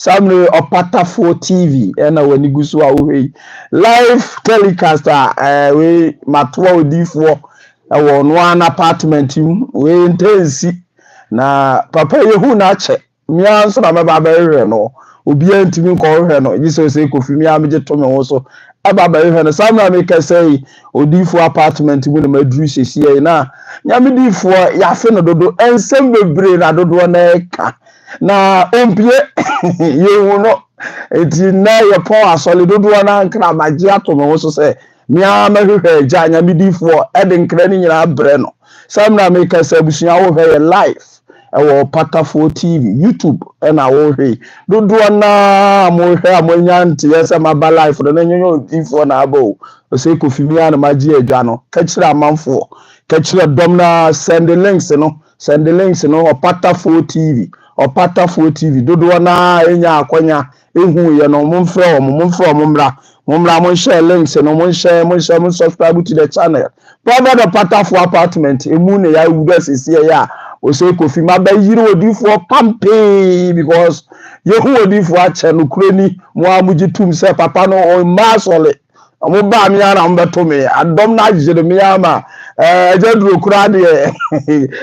Samle OPATAFUOR TV ena wani gusu awuhei live telecast we matwa odifo ewo no an apartment we intensi na papa yehu na ache mia nso na meba ba no obi antimi nko hwe no yiso se kofi mia meje to me wo so aba ba hwe no samle make say odifo apartment mu na maduru sesi na nyame difo ya fe no dodo ensem bebre na dodo na eka na ompie yewu no eti na ye pon asole dodo na nkra magie atomo wo so se mia mahwehwe agya nyame difo e de nkra ni nyina bre no samna make say busua wo hwe live ewo OPATAFUOR TV YouTube na wo hwe dodo na mo hwe amonya nti yesa maba live do na nyenyo difo na abo o se kofi mia na magie agya no ka kire amanfo ka kire dom na send the links no OPATAFUOR TV OPATAFUOR TV dodo na enya akonya ehu ye no momfre omomra mo share links no mo subscribe to the channel Prophet OPATAFUOR apartment emu ne ya wuda sisi ya o se kofi mabe yiri odifo pampe because yehu odifo ache no kureni mo amugitum se papa no o masole mo ba mi ara mbeto me adom na jire mi ama jedro kura de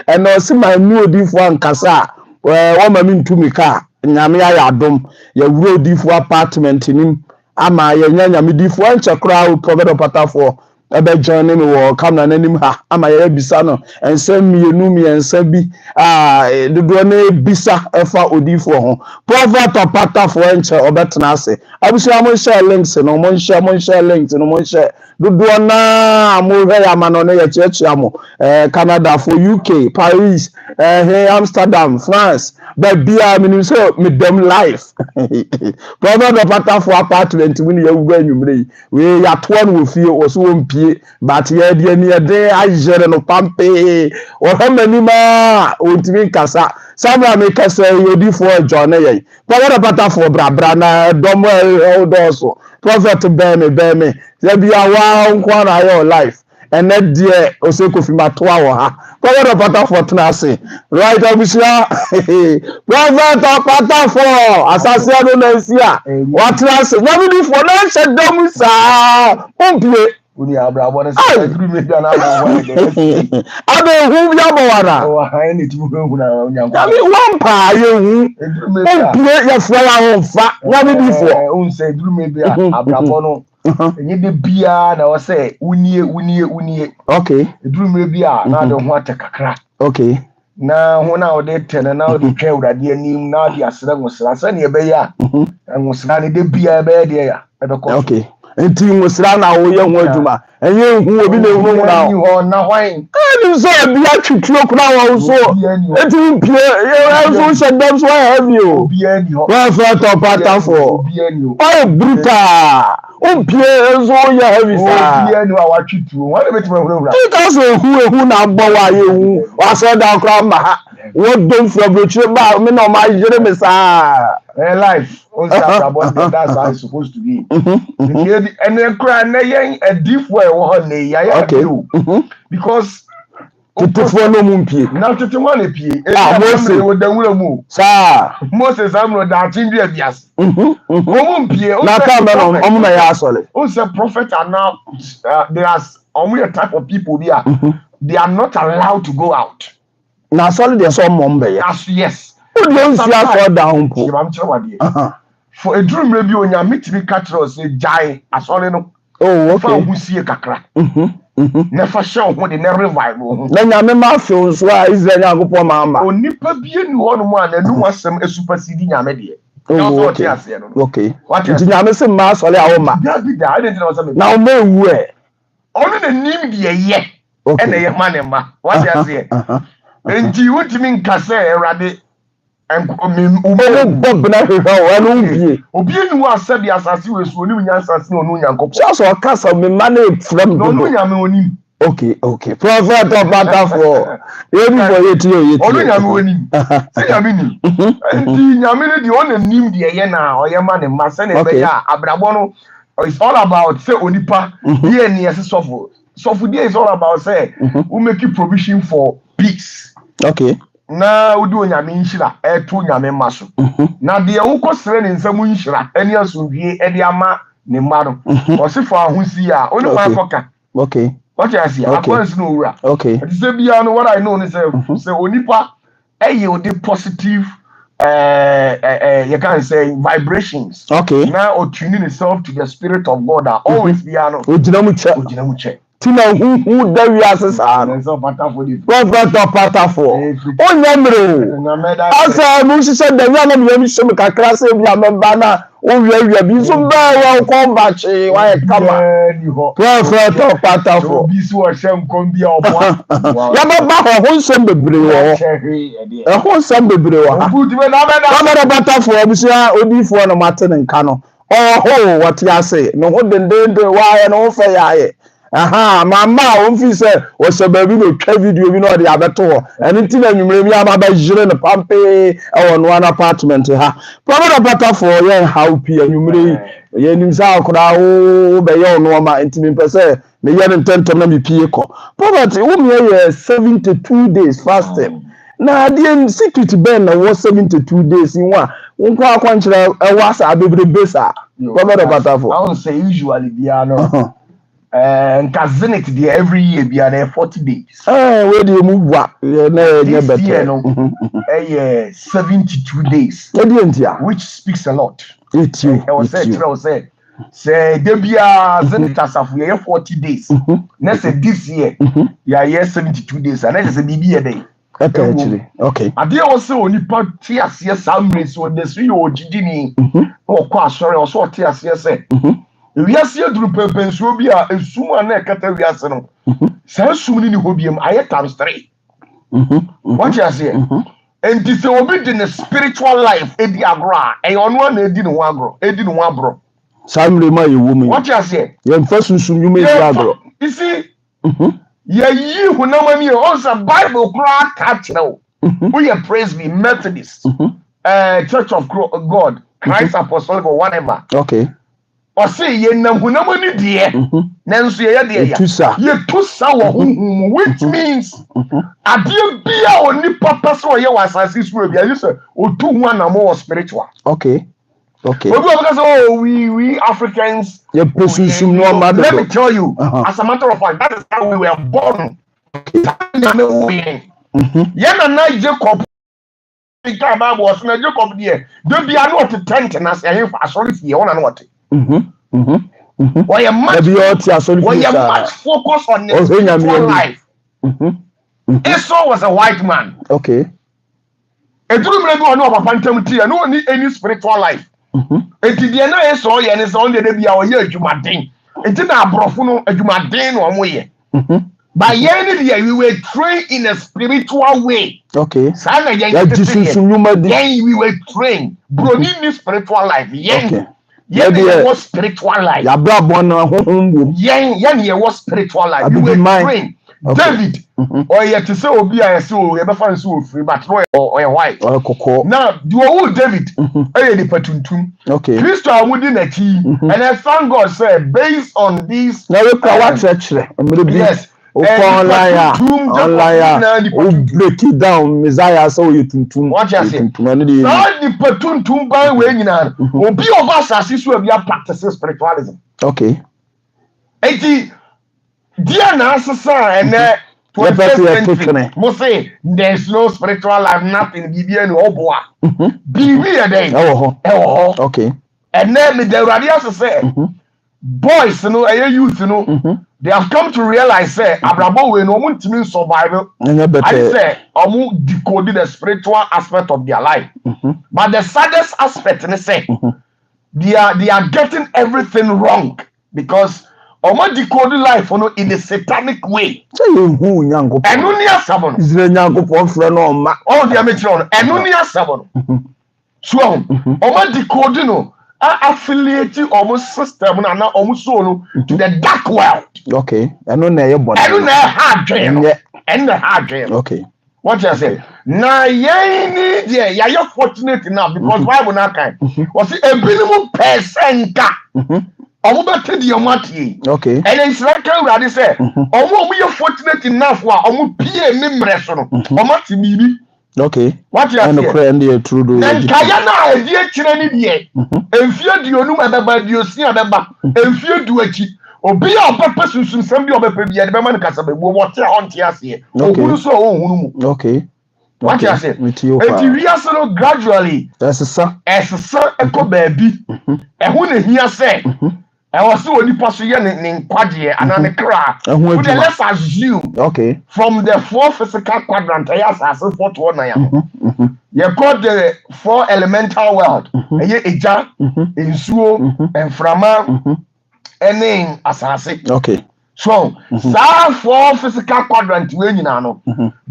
eno se ma nu odifo ankasa wo ma mi ntumi ka nyame ya adom ya wuro odifo apartment nim ama ya nyame difo anche kura Prophet OPATAFUOR ebe join me wo kamna nanim ha ama ya bisa no ensem mienu ensa bi dodo na bisa efa odifo ho Prophet OPATAFUOR enche obetena ase abusia mo share links no mo share links no mo share dodo na mo hwe ya ma no na ya cheche amo Canada for UK Paris Amsterdam France but bia minim so me dem life Prophet OPATAFUOR apartment wini ya wuga nwumre we ya to no fie wo so wonpie but ye de ni ye de ajere no pampe o hamani ma ontimi kasa sabra me kasa yodifo John ye Prophet OPATAFUOR bra na dom odoso Prophet be me ye bia wa nkwa na your life and that dear Osekofi matwa wo ha Prophet OPATAFUOR tenase right abusia Prophet OPATAFUOR asase ado na nsia watrase nyame difo na che dom sa pompie uni abrabo na se duru me bia na abrabo de ado hu bia bawara o ha ni ti hu na nyanko nyame wampa ye hu pompie ya fwa ya mfa nyame difo unse duru me bia abrabo no enye de bia na wo se unie okay duru me bia na de ho atakakra okay na ho na wo de tene na wo de twa urade anim na de asra ngosra sa ne ebe ya ngosra ne de bia ebe de ya ebe ko okay enti ngosra na wo ye ho adwuma enye hu obi na hu na na hwan ani so bia twitwo kura wo so enti mpie ye so shedam so heavy o obi ani ho Prophet OPATAFUOR obi ani ho oh brutal mpie so ye heavy sa obi ani wa twitwo wan be tuma hura because ehu na agbo wa ye hu wa so da kura ma ha wo don from the ba me no ma jere me sa life on about that's how it's supposed to be. And then cry na yen a deep way wo ne ya because Titefo no mumpie na tete mo na pie Moses wo da wura mu sa Moses amro da tindu abias mumpie na ka me no omo na ya asole o say prophet are now there's only a type of people there they are not allowed to go out na asole dey so mombe ya yes o dey see aso down po am chere wade for a dream maybe onya mitimi catch say jai asole no oh okay fa husie kakra never show ho de revival na nyame ma feel so a Israel yakopọ mama onipa bie ni ho no mu an anu asem esupasidi nyame de oh okay nti nyame se ma asole a wo ma na o ma ewu e onu na nim de ye e na ye ma ne ma what you say nti wotimi nkase erade bob na hwehwe anu mbie obi enu asabi asase we so onim nyansase na onu nyankopọ so kasa me ma na from no onu nyame onim okay Prophet OPATAFUOR everybody yeti onu nyame onim se nyame ni nti nyame ne di onu nim de ye na oye ma ne ma se na be ya abrabo no it's all about say onipa here ni ese sofo there is all about say we make provision for peace okay na udu onyame nhyira etu onyame maso na de wo sere ne nsam nhyira eni asomdwie edi ama ne mma no o se fa ahosi a oni kwa koka okay what you see akwansi no wura okay it say bia no what I know is say onipa you the positive you can say vibrations okay now or tuning itself to the spirit of God that always be ano ojina muche tina hu da wi asesa no so patafo di patafo o nyamre asa mu sise da wi na bi so me kakra se bi ameba na o wi bi so ba wa ko ba chi wa e kama patafo bi so o hye nkom bi obo ya ba ho nsem bebre wo ho nsem bebre wo ha na patafo obisia odifo na mate ne nka no oh what you say no ho dendende wa ya no fa ya ye aha mama o mfi se o se ba bi no twa video bi no de abeto eni ti na nwumre mi ama ba jire no pampe e won one apartment ha probably patafo ye how pi nwumre ye nim sa akura o be ye ono ma enti mi pese me ye ntentom na mi pie ko probably wo mi ye 72 days fasting na the secret ben na was 72 days nwa nkwa akwanchira ewa sa abebrebe sa probably patafo I won't say usually bia no Zenith there every year be 40 days. Where do you move? This year, no, 72 days. Which speaks a lot. I was say Debia Zenith as of 40 days. Next this year, yeah, 72 days, and that's a BB a day. Okay. I did also only part tears, yes, some race on the 3 or Gidini or Quas, sorry, or so tears, yes, we are seeing through purpose will be a sumo and a catarian. So soon in the hobium, I times 3. What you say? And this will be in the spiritual life, Eddie Agra, a on one Eddie Wagro, Eddie Wabro. Some remind you, woman. What you say? You're first you may agro. You see, yeah, you who know when you also Bible crack catch now. We are praise me, Methodist, Church of God, Christ Apostolic or whatever. Okay. Or say ye namuni dear, Nancy, ye tusa which means a dear beer only purpose or you was as this will be a user or 2 1 or more spiritual. Okay. Because we Africans, let me tell you, as a matter of fact, that is how we were born. Yana Jacob. Bible was na Jacob there. Don't be not to tent and as a sorry for you on what. Why a much focus on the spiritual life. Esau was a white man. Okay. A true man who know about no need any spiritual life. It is the na Esau and it's only the be our year Jumadin. It is not brofuno a Jumadin or way. By any year we were trained in a spiritual way. Okay. We were trained. Bro, in this spiritual life. Yeah, was spiritual life. Yeah, was spiritual life. We were trained. David, or yet to say, be I so, you ever find so free, but or white. Now, do all David, the patuntum. Okay. Christo, I wouldn't a tea, and I found God said, based on these. Now, yes. Online, break it down. Messiah, so you tuntum. What you say? The patuntum by way in an will be of us as if we are practicing spiritualism. Okay. 80 dear Nasa and 21st century. Must say there's no spiritual life, nothing. Be any oboa. Be we a day. Okay. And then the radius say, boys, you know, youth, you know. They have come to realize say Abraham we no want to survival. I say decoded the spiritual aspect of their life. But the saddest aspect they say they are getting everything wrong because decoded life in a satanic way. And only a sabon. Oh, they are making and only a sabon. So decoded no. Affiliating almost system and almost to the dark world. Okay. I know your body. I don't know hard dream. And the hard dream. Okay. What you say? Now, you're fortunate enough because Bible not kind. Was it a minimum percent? Over your money. Okay. And it's like I say, we are fortunate enough. We are PA members. Okay. What you And say? the true do. Then Kayana idea chine ni die. Enfie di onum abeba di osi abeba. Enfie du achi. Obi a papa sunsun sam bi obepa bi de be man kasa be wo wote on tie ase. Ohunu so ohunu mu. Okay. What you say? Eti we are so gradually. That's a son. As a son eko baby. Ehun na hia say. I was so nipa so ye ne nkwaje anane kra. Let's assume from the 4 physical quadrant I as 4 to 1 you call the 4 elemental world. Eye eja, ensuo, enframa, ene asase. Okay. So, 4 physical quadrant we nyina no.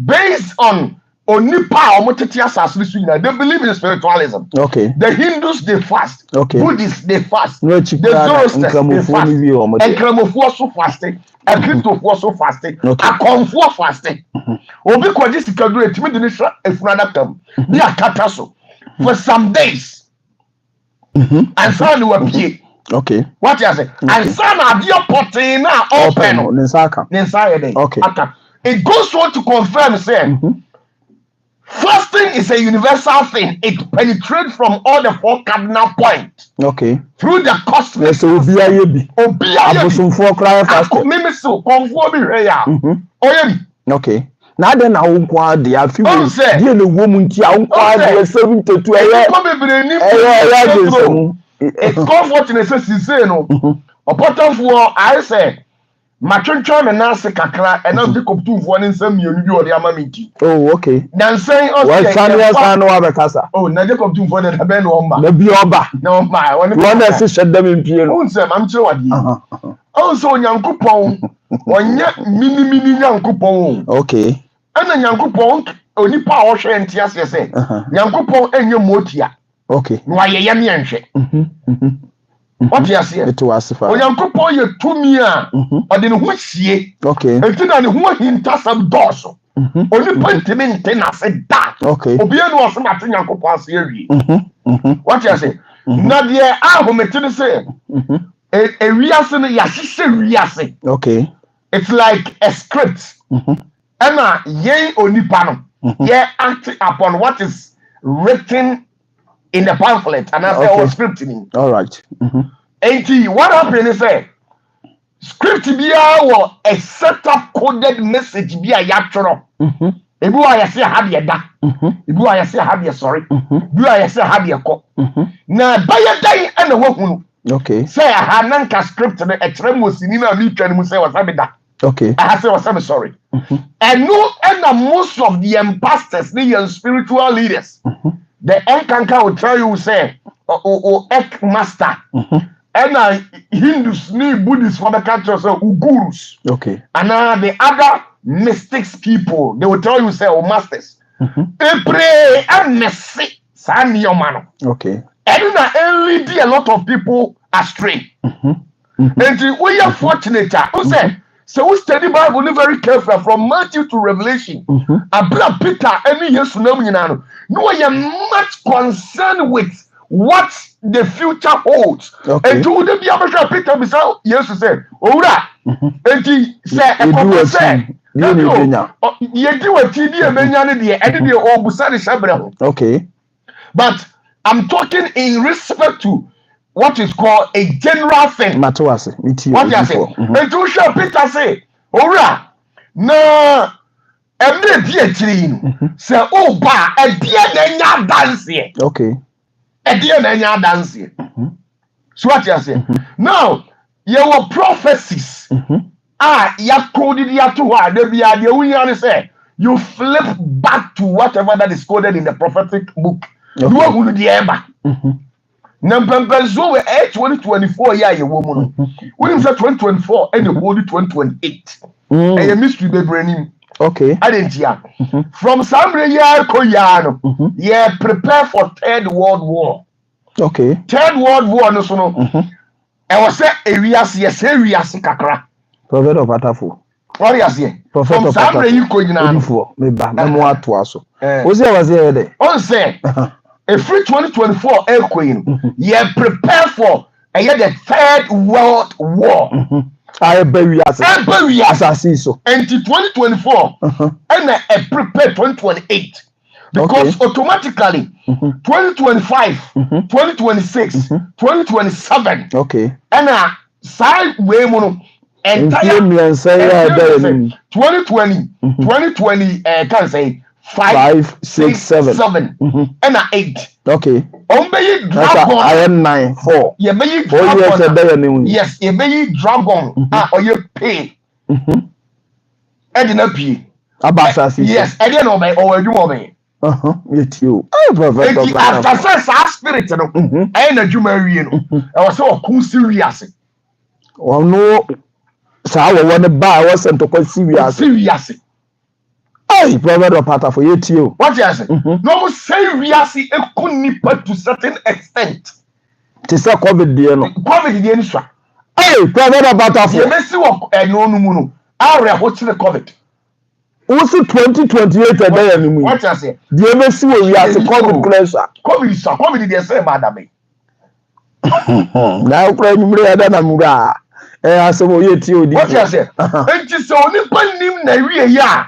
Based on Onipa omoteti asase su nyina, they believe in spiritualism. Okay. The Hindus they fast. Okay. Buddhists they fast. No, the Zoroastrians they fast. Enkramofuo so fasting. Ekristofuo so fasting. Akonfuo fasting. Obi kwaji sikaduro etimi de nisha efunada kam. Bi akata so for some days. And so they were pie. Okay. What you say? And so na dio potin na open. Ninsaka. Okay. It goes on to confirm say fasting is a universal thing. It penetrates from all the 4 cardinal points. Okay. Through the cosmic. So Obiayebi. Okay. Now then I won't quite the a few dear the woman tia unquire 72 it's comfortness is no. OPATAFUOR I say matwentwa me na se kakra e na de koptumfo ne nsam mienu bi ode amamiti. Oh, okay. Dan say o say san no abekasa. Oh, na de koptumfo de be no omba. Na bi oba. Na omba. Won na se hyedam mpie no. On say mam kire wade. On so Nyankopon onye mini Nyankopon. Okay. Ana Nyankopon onipa a wo hwe ntia se Nyankopon enye motia. Okay. No ayeye me enhwe. What you say? It was fine. Onyankopon ye tumi a ode ne ho hie. Okay. Enti na ne ho hinta sam doso. Oni pantime ntena se da. Okay. Obi enu oso na Nyankopon ase awie. What you say? Na de ahomete ne say. Ewiase no yahise wiase. Okay. It's like a script. Ena ye onipa no. Ye act upon what is written in the pamphlet and I say all scripting. All right. And what happened is script be a set of coded message be a yatro. Ebu I say have ye da. Ebu I say have ye sorry. Ebu I say have ye ko. Na by a day and a woman. Okay. Say I had nanka script and a tremors in a mutual and say was da. Okay. I say was I'm sorry. And no and most of the pastors, the spiritual leaders. The Enkanka will tell you, say, ek master. And Hindus, Buddhists for the country, so Gurus. Okay. And the other mystics people, they will tell you, say, masters. They pray and messy, San Yomano. Okay. And only a lot of people astray. And we are fortunate. Who said? So we study Bible very carefully from Matthew to Revelation. Abra Peter, any yes no I am much concerned with what the future holds. Okay. And to the Bible Peter beside yes say, Ora. And he said, okay. But I'm talking in respect to what is called a general thing. What you say? And to show Peter say, Ora, no, and then say, oh, ba, a dear dance here. Okay. A dear dance here. So what you say? Now, your prophecies ya coded ya to what they be the we say. You flip back to whatever that is coded in the prophetic book. You are going to the ember. Nampempezo we 2024 year woman. When say 2024 and the body 2028. And a mystery be brain. Okay. I didn't hear. From some year koyano. Yeah, prepare for Third World War. Okay. Third World War no so no. I was say areas kakra. Prophet of OPATAFUOR. What you say? Prophet of OPATAFUOR. Me ba me mo ato aso. O say was here there. On say a free 2024 air queen, yeah, prepare for the Third World War. I bury us. So. Until 2024, and prepare 2028. Because automatically 2025, 2026, 2027. Okay. And side way mono entire 2020, 2020 can say 5, 6, 7, and 8. Okay. Ombe dragon. I am 9, 4. Yeah, be dragon. Yes, you be dragon. Or you pay. Edina P. Abasasi. Yes, Edina no by or you me. It's you. I prophet. After say spirit no. I na dwuma wie no. I was so cool serious. Oh no. Sa wo won ba I was sent to serious. Serious. Hey, prophet OPATAFUOR you. What you say? No serious e kunipa to certain extent. Ti say COVID dey no. COVID dey ni so. Hey, prophet OPATAFUOR. Ye mesi wo eno no mu no. Are ho kire COVID. What's 2028 day anymore? What you say? The embassy we are the COVID pressure. COVID dey say madam. Now pray me ada na mura. Asemo ye ti odi. What you say? Enti so onipa nim na wie ya.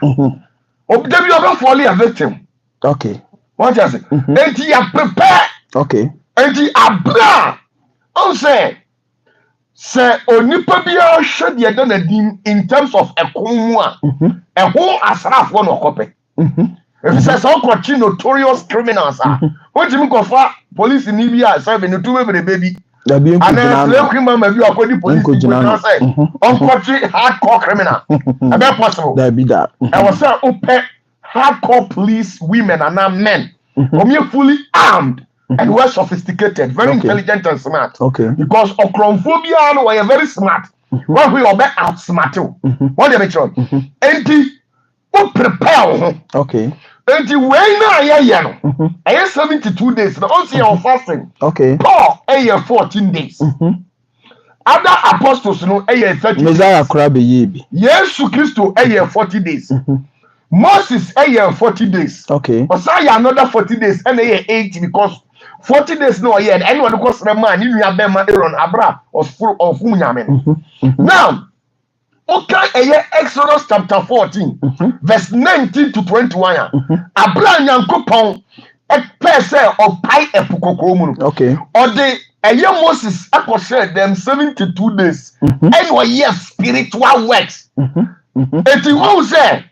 Obidabi oba fall a victim. Okay. What you say? Enti ya prepare. Okay. Enti abra. On say onipa bia hwe de da na dim in terms of ekomu a eho asrafo no kope if say so kwachi notorious criminals what you go for police ni bia say be no tu be baby da bi enko jina na criminal ma bi akodi police go say on kwachi hardcore criminal be possible da bi da I was say open hardcore police women and men fully armed and well sophisticated, very intelligent and smart. Okay. Because okronphobia no were very smart. What we obey outsmart you. What they make sure. Enti o prepare. Okay. Enti when na no. 72 days. No see on fasting. Okay. Paul 14 days. Other apostles no 30. Messiah kura be ye bi. Yesu Christo 40 days. Moses 40 days. Okay. Osaya another 40 days and 80 because 40 days no yet anyone who cost man you have them Aaron Abra or full of Munyamen. Now, okay, Exodus chapter 14, verse 19 to 21. Abra Yankopon a person of pi epukokomun. Okay. Or the Moses said them 72 days. And were yes spiritual works. Eti wo say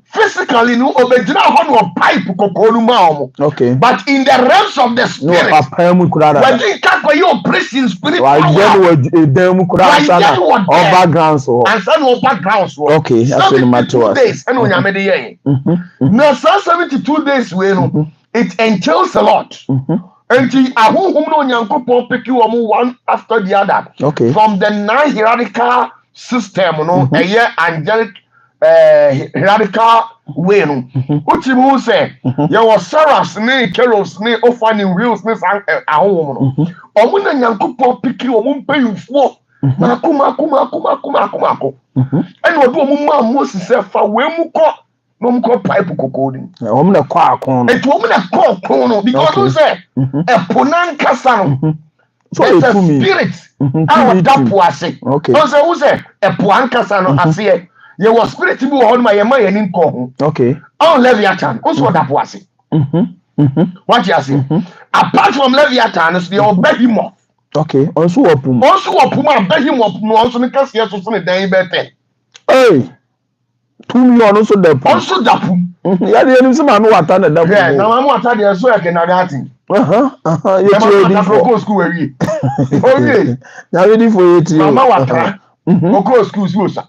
physically no obedina ho no pipe kokonu ma. Okay. But in the realms of the spirit. No apam kurada. When you can go your operation spirit. Why you dem kurada sana or background so. And some of background so. Okay, that's what matter. Days and when you dey here. Now 72 days we no it entails a lot. Enti ahunhum no Nyankopon pick you one after the other. Okay. From the 9 hierarchical system no angelic hierarchical way no uchi mu say you was seraphs ne cherubs ne ofaning wheels ne ahom no omo na Nyankopon pick you omo mpayufo na akuma ene odo omo ma Moses say fa we mu ko no mu ko pipe kokodi omo na kwa akon etu omo na ko akon no because you say eponan kasa no so it's a spirit. I that poase. Okay. So who say a poankasa no ase. You was spirit bi ho ma ye ma ye ni nko. Okay. On Leviathan, also that poase. What you say? Apart from Leviathan, so the behemoth. Okay. Also opum. A behemoth no also ni kase so so ne dan be 10. Hey. 2 million also the pum. Also that pum. Ya de nim se ma no wata na da pum. Yeah, na ma wata de so e ke na that thing. You tell go school we. Okay. Now ready for it. Mama watra. Go school so.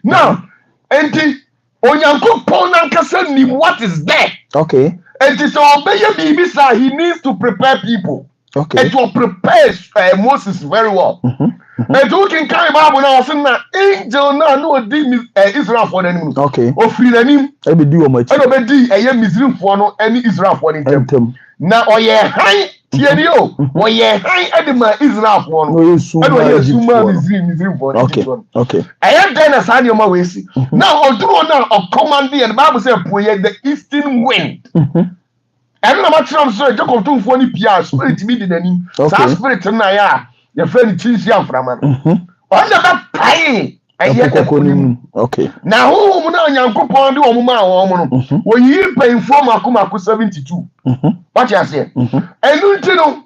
Now, enti Onyankopon nankasa ni what is there. Okay. Enti so obey bibi sa he needs to prepare people. Okay. It will prepare Moses very well. And who can carry Bible now? Saying that angel now no di Israel for the enemy. Okay. O free the name. I be do much. I be di Muslim for no any Israel for them. Now oye high tieni o oye high edema Israel for no. No suma Muslim for. Okay. Okay. I am then as I my way see. Now although now of commanding and the Bible says the eastern wind. I don't know what I'm saying. Just come to funny PR spirit me the name. So spirit na ya your friend chinsi am from man. On the pay Okay. Now who na Nyankopon de omo ma won no. Wo yi painful makomako 72. What you say? And you know,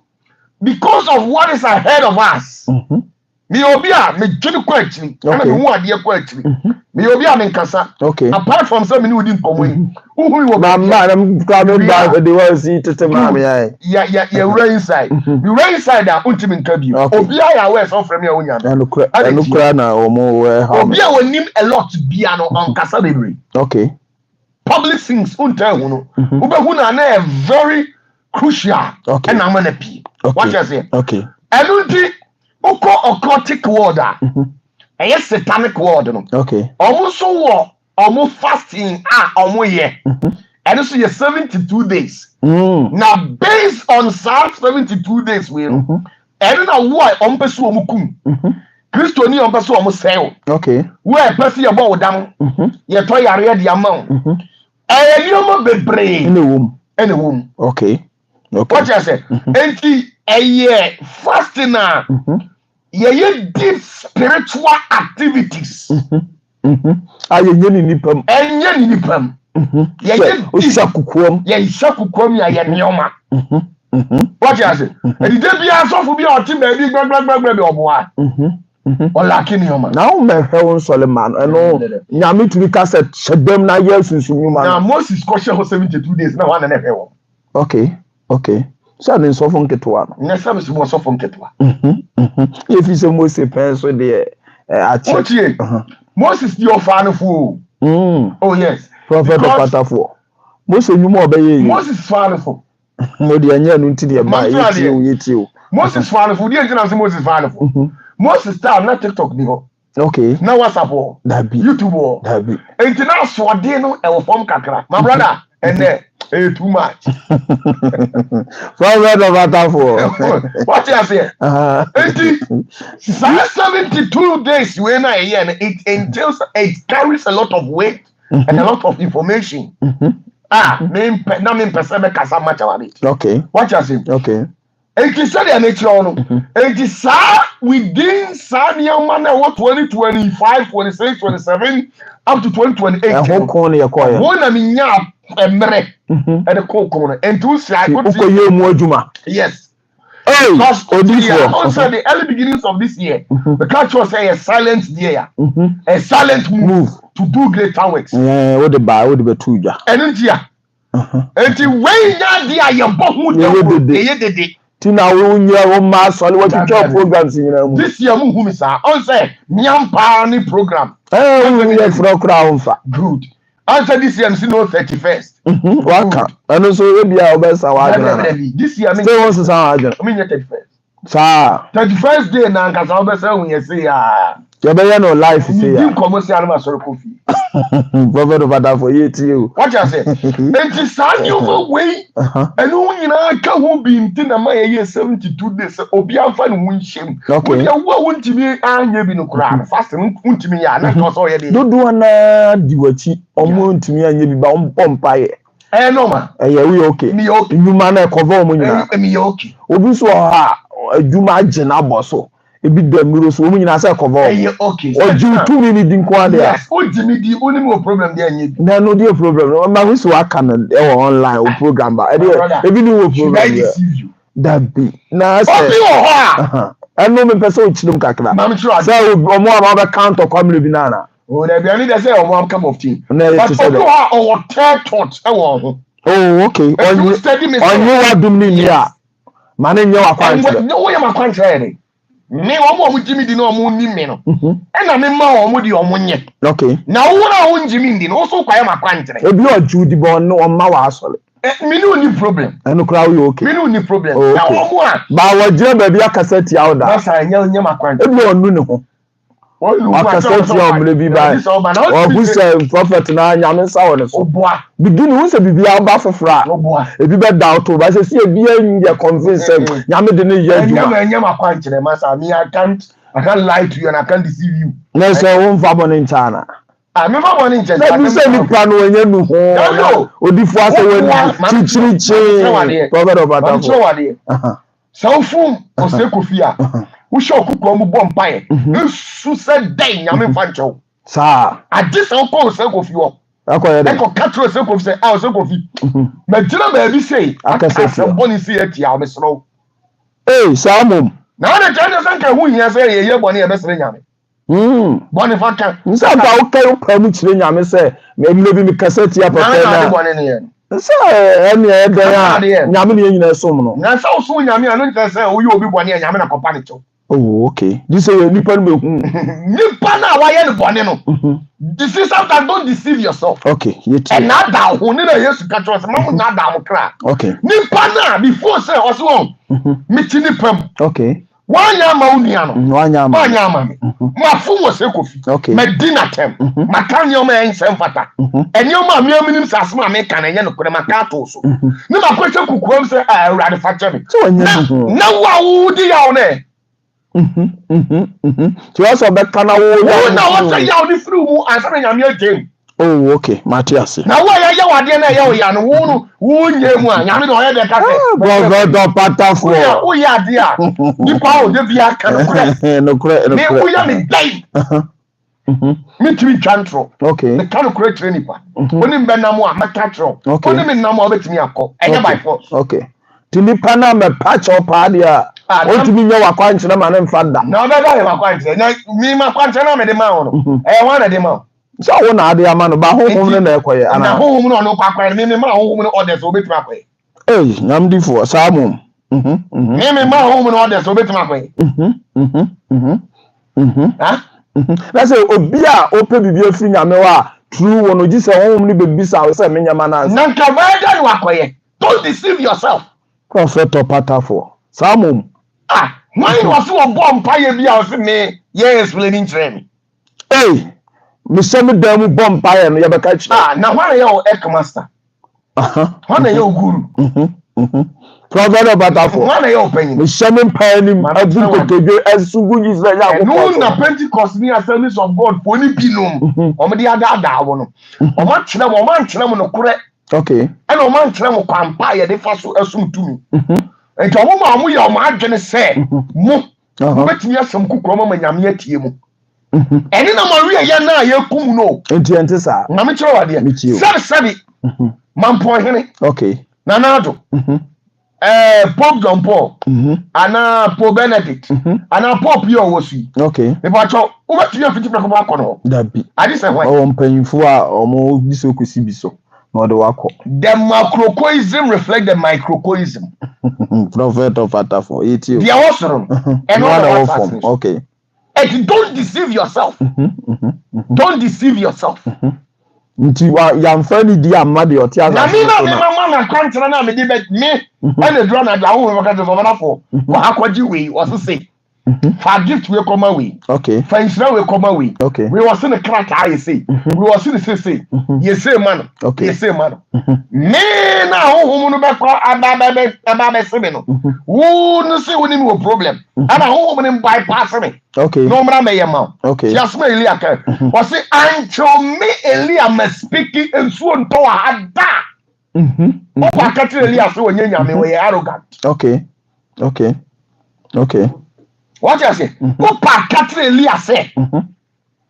because of what is ahead of us. Me obi a me dwene kwa akiri. Na me hu ade kwa akiri. Me obi a me nkasa. Apart from some me udi nkomo yi. Who you ba the was see tete ma me ai. Yeah, rain inside. You rain inside that untimi nka bi. Obi a ya we so from me onya. Anu kra na omo we ha. Obi a wonim a lot bia no onkasa bebre. Okay. Public things unta hu no. Ubehu na very crucial. Okay. And I'm gonna pee. What you say? Okay. And Oko occultic word yes satanic word no. Okay. Almost so almost fasting almost ye. And also you 72 days. Now based on 72 days we and now why ompesu omukum. Christo ni ompesu omusel. Okay. Where person about dam. Ye to yare di amount. Nioma bebre. In the womb. Okay. What you say? Enti fasting na ye deep spiritual activities. Aye nyeni nipam. Enye ni nipam. Ye isakukwom. Ye isakukwom ya ye nioma. What you say? And the be aso bi o ti me bi gbagbagbagba bi oboa. Ola kini nioma. Now me hwe Solomon eno nyame tumi cassette shedem na ye sunsunmu ma. Na Moses ko she 72 days na wan na hwe. Okay. So then so from ketwa no. Na service mo so from ketwa. If you say Moses person there achi. Moses the ofanfo. Oh yes. Prophet OPATAFUOR. Moses nyumo obeye. Moses fanfo. Mo de anya no nti de ba yeti o. Moses fanfo de anya na Moses fanfo. Moses time na TikTok ni ho. Okay. Na WhatsApp o. YouTube o. Dabi. Enti na so de no e wo form kakra. My brother and too much. Prophet OPATAFUOR. What you say? 72 days when I hear it entails, it carries a lot of weight and a lot of information. Name person kasa much about it. Okay. What you say? Okay. It is said in nature it is within Sanya Mana 2025, 26, 27 up to 2028. How corner you call it? One I mean emre and the cocoa and two say yes. Hey, also the early beginnings of this year, the culture was a silent year, a silent move to do greater works. What the two ja. And when ya your book Tina we mass what you programs in this year who is on say Nyampa program. We for crown fa. Good. Answer this year, no 31st. Waka. And also, we are best. This year, still wants to sound. I mean, 31st. Sir, 31st day, now, because I'll be saying, when you say, you're no life. You come and see a coffee. Prophet OPATAFUOR you. What you say? And to sign you away. And when you can't be in my year 72 days, or be a fun win shame. Okay, what won't you be? I'm having a crown. Fast and won't me. I know so. Don't do an diwachi or moon to me and you be bound pompire. Eh, no, man. Eh, we okay. Me okay. You man, I cover me okay. Obuso ha, Juma Jenaboso. Ebi dem mirrors woman na say cover. Okay. Or you 2 minutes din kwa there. Yes. O Jimmy di only more problem there nyi. Na no dey problem. Ma we so aka na online o program ba. Ebi ni wo problem. I deceive you. That be. Na say. Eno me person o chidum kakra. Ma me sure. Say omo aba count to come bi na na. Oh, there be any dey say omo am come of team. But omo our third thought e wo ho. Oh, okay. On you wa dum ni ya. Ma na nya wa kwantre. No we ma kwantre ni. Me omo Jimmy di no omo ni me no. E na me ma omo di omo nye. Okay. Na wo na wo Jimmy di no so kwa ya makwantre. Ebi oju di bo no oma wa asole. Me no ni problem. Eno kra wo okay. Me no ni problem. Na omo a ba wo jira ba bia cassette ya oda. Na sa nya makwantre. Ebi onu ne ho. Cassette ya omre bi ba. O bu say prophet na nyame sa wo ne so. Oboa. Begin who say bibia ba fofra. Oboa. Ebi be doubt o ba say see ebi ya convince nyame de ne ya adwuma. Nya makwantre ma sa me I can't lie to you and I can't deceive you. No say won fa bo ne nchana. I remember one in China. You say ni plan when you know. No. Odifu ase when chichiriche. Prophet OPATAFUOR. So fun o se kofia. wo show kuko mu bom pae nsu se den nyame fa nchew sa ade se ko se ko fi wo akoye de ko katro se ko fi se a se ko fi ma jira ba bi sei akase se boni si atia me sro Samum na na jana san ka hu hia se ye boni e be sre nyame boni fa kan nsa ba wo kai pa mu chire nyame se me bi mi kaseti ya papa na boni ne ye nsa emi e de ya nyame ne nyina som no na sa so nyame anu nka se o ye obi boni e nyame na kopa ne cho okay this say nipa no be hu nipa na wa ye ne boni no this is sometimes don't deceive yourself okay yeti and na da ho ne na yesu ka cho se ma mu na da mo kra okay nipa na before say o se won mi ti nipa okay wanya ma unia no wanya ma ma fu wo se kofi okay medina tem ma kan yo ma ensem fata enyo ma mi aminim sase ma me kan enye no kure ma ka to so ni ma ko se kukuam se awurade fa che me na wa wo di yawo ne ti o so be kana wo na wo se yawo ni firi mu ansa na nyame agem oh okay Matthias na wo ya yawo ade na yawo ya no wo no wo nye mu a nyame do ye de ka se brother OPATAFUOR wo ya ade a ni kwa o de bia ka no kure me wo ya me dai me tiri chantro okay the kind of create training pa oni mbe na mo a makatro oni me na mo obetimi akọ enye by force okay tini pana me patch up dia o timi nya wakwa nkyere ma ne mfada na obe ga wakwa nkyere na mi makwa nkyere na me de ma ho wa na de ma so wo na ade ama no ba honhom ne na ekoye ana na honhom no no kwakwa mi ma honhom no orders obetimi akoye nyamdifo Samum mi ma honhom no orders obetimi akoye na say obi a ope bibi afiri nyame wa true wono ji se honhom ni bebisa wo se menyama na na nka ba no akoye don't deceive yourself Prophet OPATAFUOR Samum when was you born paye bia o se me ye explaining training me se me damu bomb paye no ye be ka chi na hwan ye o ek master hwan ye o guru Prophet OPATAFUOR hwan ye o panyin me se me paye ni abu kokeje esugu yi se ya ko no na Pentecost ni Assemblies of God poni binom o me de ada wo no o ma kire mo no kure okay and o man kire mo kwampa ye de fa so asum tumi enti o mo ma mo ye o ma adwene se mo betimi asem kokoro ma nyame atie mu eni na Maria ye na ye kum no enti sa na me kire wade sabi mampo hene okay na nado Pope John Paul ana Pope Benedict ana Pope yo wosi okay e ba cho o betimi afiti preko ba kono dabi adi se hwan o mpanyimfo a o mo biso kosi biso no de wako the macrocoism reflect the microcoism Prophet OPATAFUOR etio the awesome and all the okay and don't deceive yourself don't deceive yourself nti wa yamfa ni di amade o ti aza na mi na mama kwantra na me di bet me and the drone na wo we ka to OPATAFUOR wa akwaji we o se for gift we come away okay for insure we come away okay we was in the crack I say we was in the say you say man okay you say man me na ho no be kwa aba se me no wo no say woni me problem ana ho no bypass me okay no mra me yema okay just me Elia ka o say ancho me Elia me speaking enso nto ada o pa ka tire Elia so onye nyame we arrogant okay what you say o pa ka tire Elia say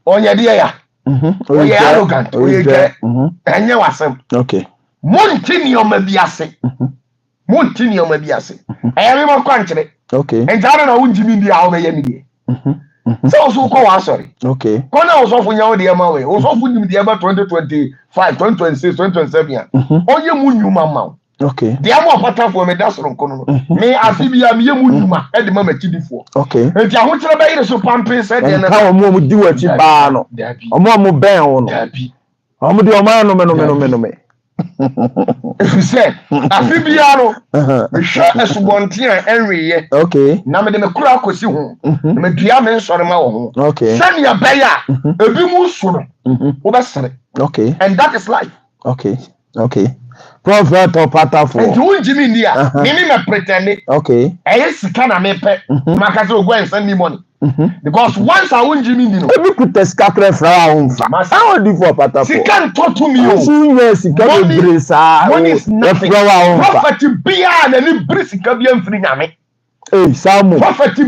onye de ya oye arrogant oye je enye wasem okay montini o mabiase montini o mabiase ayame ma kwankyere okay enjara na wunjimi bia o be yemi die so so ko wa sorry okay kona osofu nya o de ma we osofu nim de ba 2025 2026 2027 onye mu nyuma ma okay de am OPATAFUOR me dasoro nkono no me afibia me ye mu nyuma e de ma matidifo okay enti ahokyere ba yire so pampe se de na ka o mo di wachi ba no o mo ben wo no o mo di o ma no me efise afibia no me hwa esubonte a enweye okay na me de me kura akosi ho me dua me nsore ma wo ho okay sani ya beya ebi mu su no wo be sere okay and that is life okay Prophet OPATAFUOR and you njimi ndia mimi me pretend okay sika na me pe makase ogwa send me money because once I won't Jimmy Dino. Every protest kakre fra onfa. How do for OPATAFUOR? Sika ntoto mi o. Sunye sika brisa. Money is nothing. Prophet bia na ni bri sika bia mfiri nyame. Samum. Prophet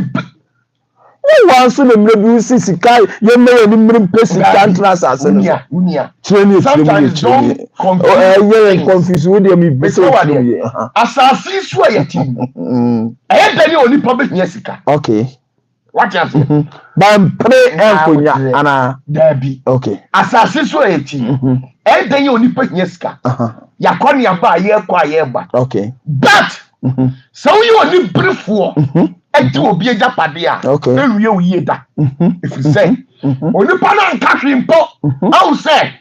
once the mrebu sika ye me ni mrem pesika trans asem unia sometimes don't confuse with them be so asasi so ayati dani oni public nyesika okay what you say ban pray enkonya ana dabi okay asasi so ayati dani oni public nyesika yakoni aba ye kwa ye ba okay but so you oni briefo enti obi ejapade a enwie oye da if you say oni pa na nkahwe mpo how say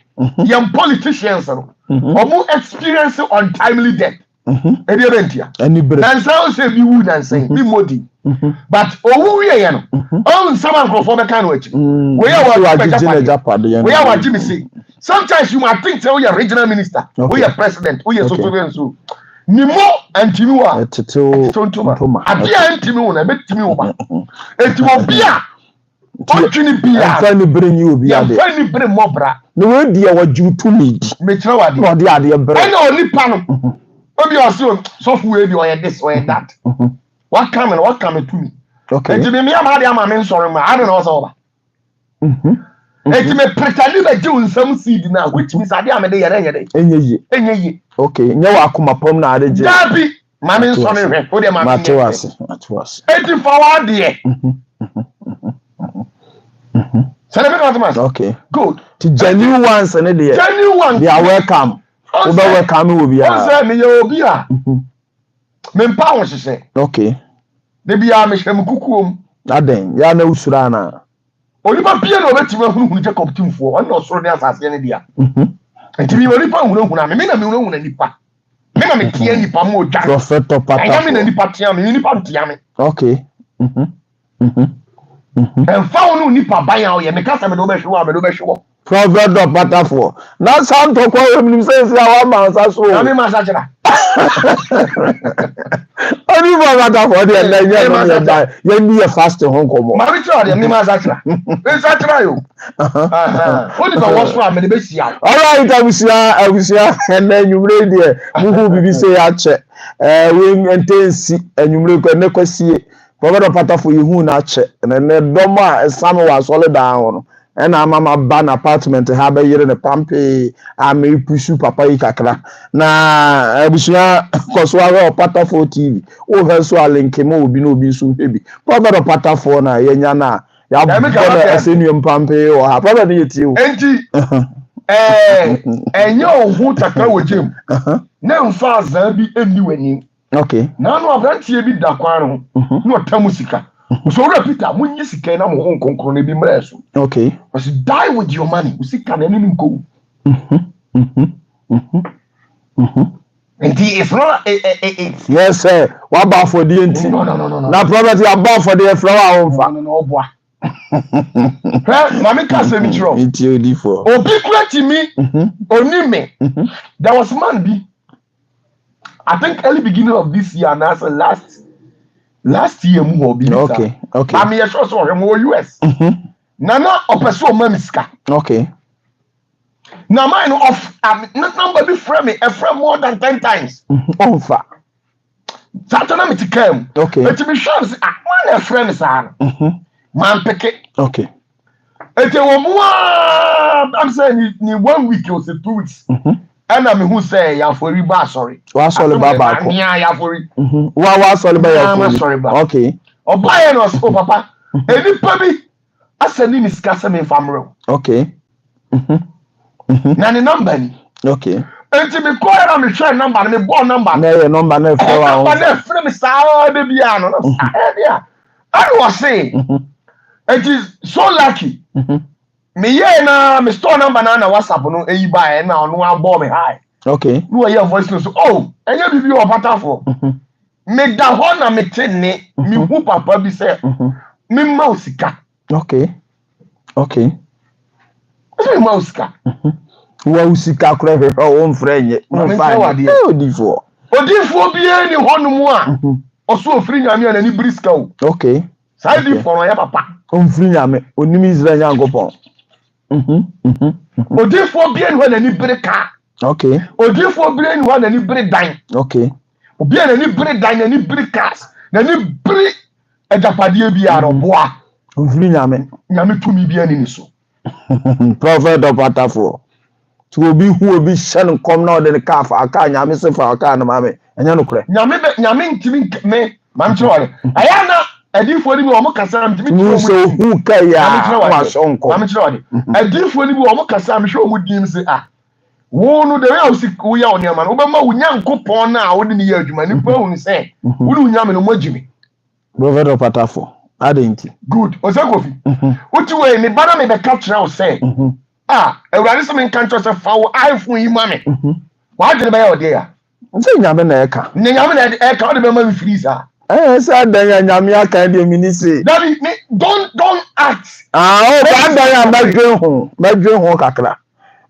young politicians no omo experience untimely death edi ebentia na say say bi wu na say bi modi but owu wie ye no on some microphone be kan wachi we ya wa jimi say sometimes you might think say we are regional minister we are president we are so ni mo antimi wa tontoma abia antimi wo na betimi wo ba enti obi a ontwini bia fani bring you obi ade fani bring mobra no we dia wa jutu lead me tira wa no dia ade bre ene oni pa no obi o so fu we bi o ye this or that what come to me okay enti me am ade ama me nsori ma ade na o so ba enti me pretend be je unsam seed na which means ade am de yere enye okay nye wa akoma pom na ade je dabi ma me nsori hwe o de ma Matuas enti forward there okay good to genuine ones and they are welcome we welcome we be say me ye obi a me mpa wo hye okay de bia me hwem kukuom aden ya na usura na onipa pie na obetima hunu Jacob timfo on no soro ne asase ne dia enti bi onipa hunu na me na me hunu nipa me na me tie nipa mo odwan prophet opata me na nipa tia me nipa tia me okay en fa wonu nipa ban a o ye me kasa me do be hwe prophet OPATAFUOR na sam to kwa we say awa ma sa so na me ma sa kira oni OPATAFUOR de na nya no ya da ya ni ya fast hon komo ma bi tro de me ma sa kira me sa kira yo oni ba wo so a me de be sia all right abusia na nyumre de mu bibi say ya che we intensi nyumre ko ne kwasie prophet OPATAFUOR yehu na che na ne dom a esam wa solid down ena mama ban apartment ha be yire ne pampe ame pusu papa yi kakra na abusia koswa OPATAFUOR TV o ga so alinke mo obi na obi so hebi prophet OPATAFUOR na yenya na ya bona asenu pampe o ha prophet ne yeti o enti enye ohu takra wojem na mfa azan bi eni wani okay na no abrantie bi da kwan no na otamu sika so repeater munyi sika na mo honkonkro na bi mreso okay because die with your money usika na ninu nko and it's not yes sir what about for the enti no na property about for the flower on fa no boa mami ka se mi tro enti odi for obi kwati mi oni me there was man bi I think early beginning of this year and that's last year mu obi okay I mean sure so him US nana opeso mamiska okay na mine of number be frame me a frame more than 10 times on fa satana me tikam okay it be sure say one a friend sa man peke okay ete wo mu I'm saying ni 1 week or 2 weeks ana me hu say ya for riba sorry wa sorry baba ko ya for wa sorry ba ya for okay obaye no so papa enipa bi asani ni sika se me famro okay na ni number ni okay enti me call na me share number me born number na your number na flower on na frame sa de bia no bia I was saying it is so lucky me ye na me store number na WhatsApp no eyi ba e na onu abo me high okay no hear voice no so oh enye bibi OPATAFUOR me da ho na me tene me hu papa bi say me ma osika okay me ma osika wa usika kura he o mfrenye odifo bi ni honumu a oso ofiri nyame na ni briska o okay sai di for ya papa omfiri nyame onimi Israel nyankopon odifo bi ni na ni breka okay odifo bi ni na ni bre dan okay obi na ni bre dan na ni bre cars na ni bre ejapade bi aroboa Ofri nyame. Nyame tumi bia ni so. Prophet OPATAFUOR. To obi who obi shen come now the car for aka nyame se for aka na mame. Enya no kure. Nyame ntimi me mam chiro. Aya na adifo ni bi omo kasa ntimi chiro so who ka ya wa shonko. Mam chiro. Adifo ni bi omo kasa me hwe omo dim se wo no de ya si wo ya oni ama no be ma wo nyankopon na wo de ni ya adwuma ni pa wo ni se wo ni nyame no mogimi. Prophet OPATAFUOR. Adenti. Good. Osakofi. Uti we ni bana me be capture o say. Ewurade se me kan to se fa wo iPhone yi ma me. Wa de be ya o de ya. Nse nyame na eka. Ne nyame na eka o de be ma me freezer. Say dan nyame aka de ministry. Daddy, don't act. O ba dan ya madwen ho kakra.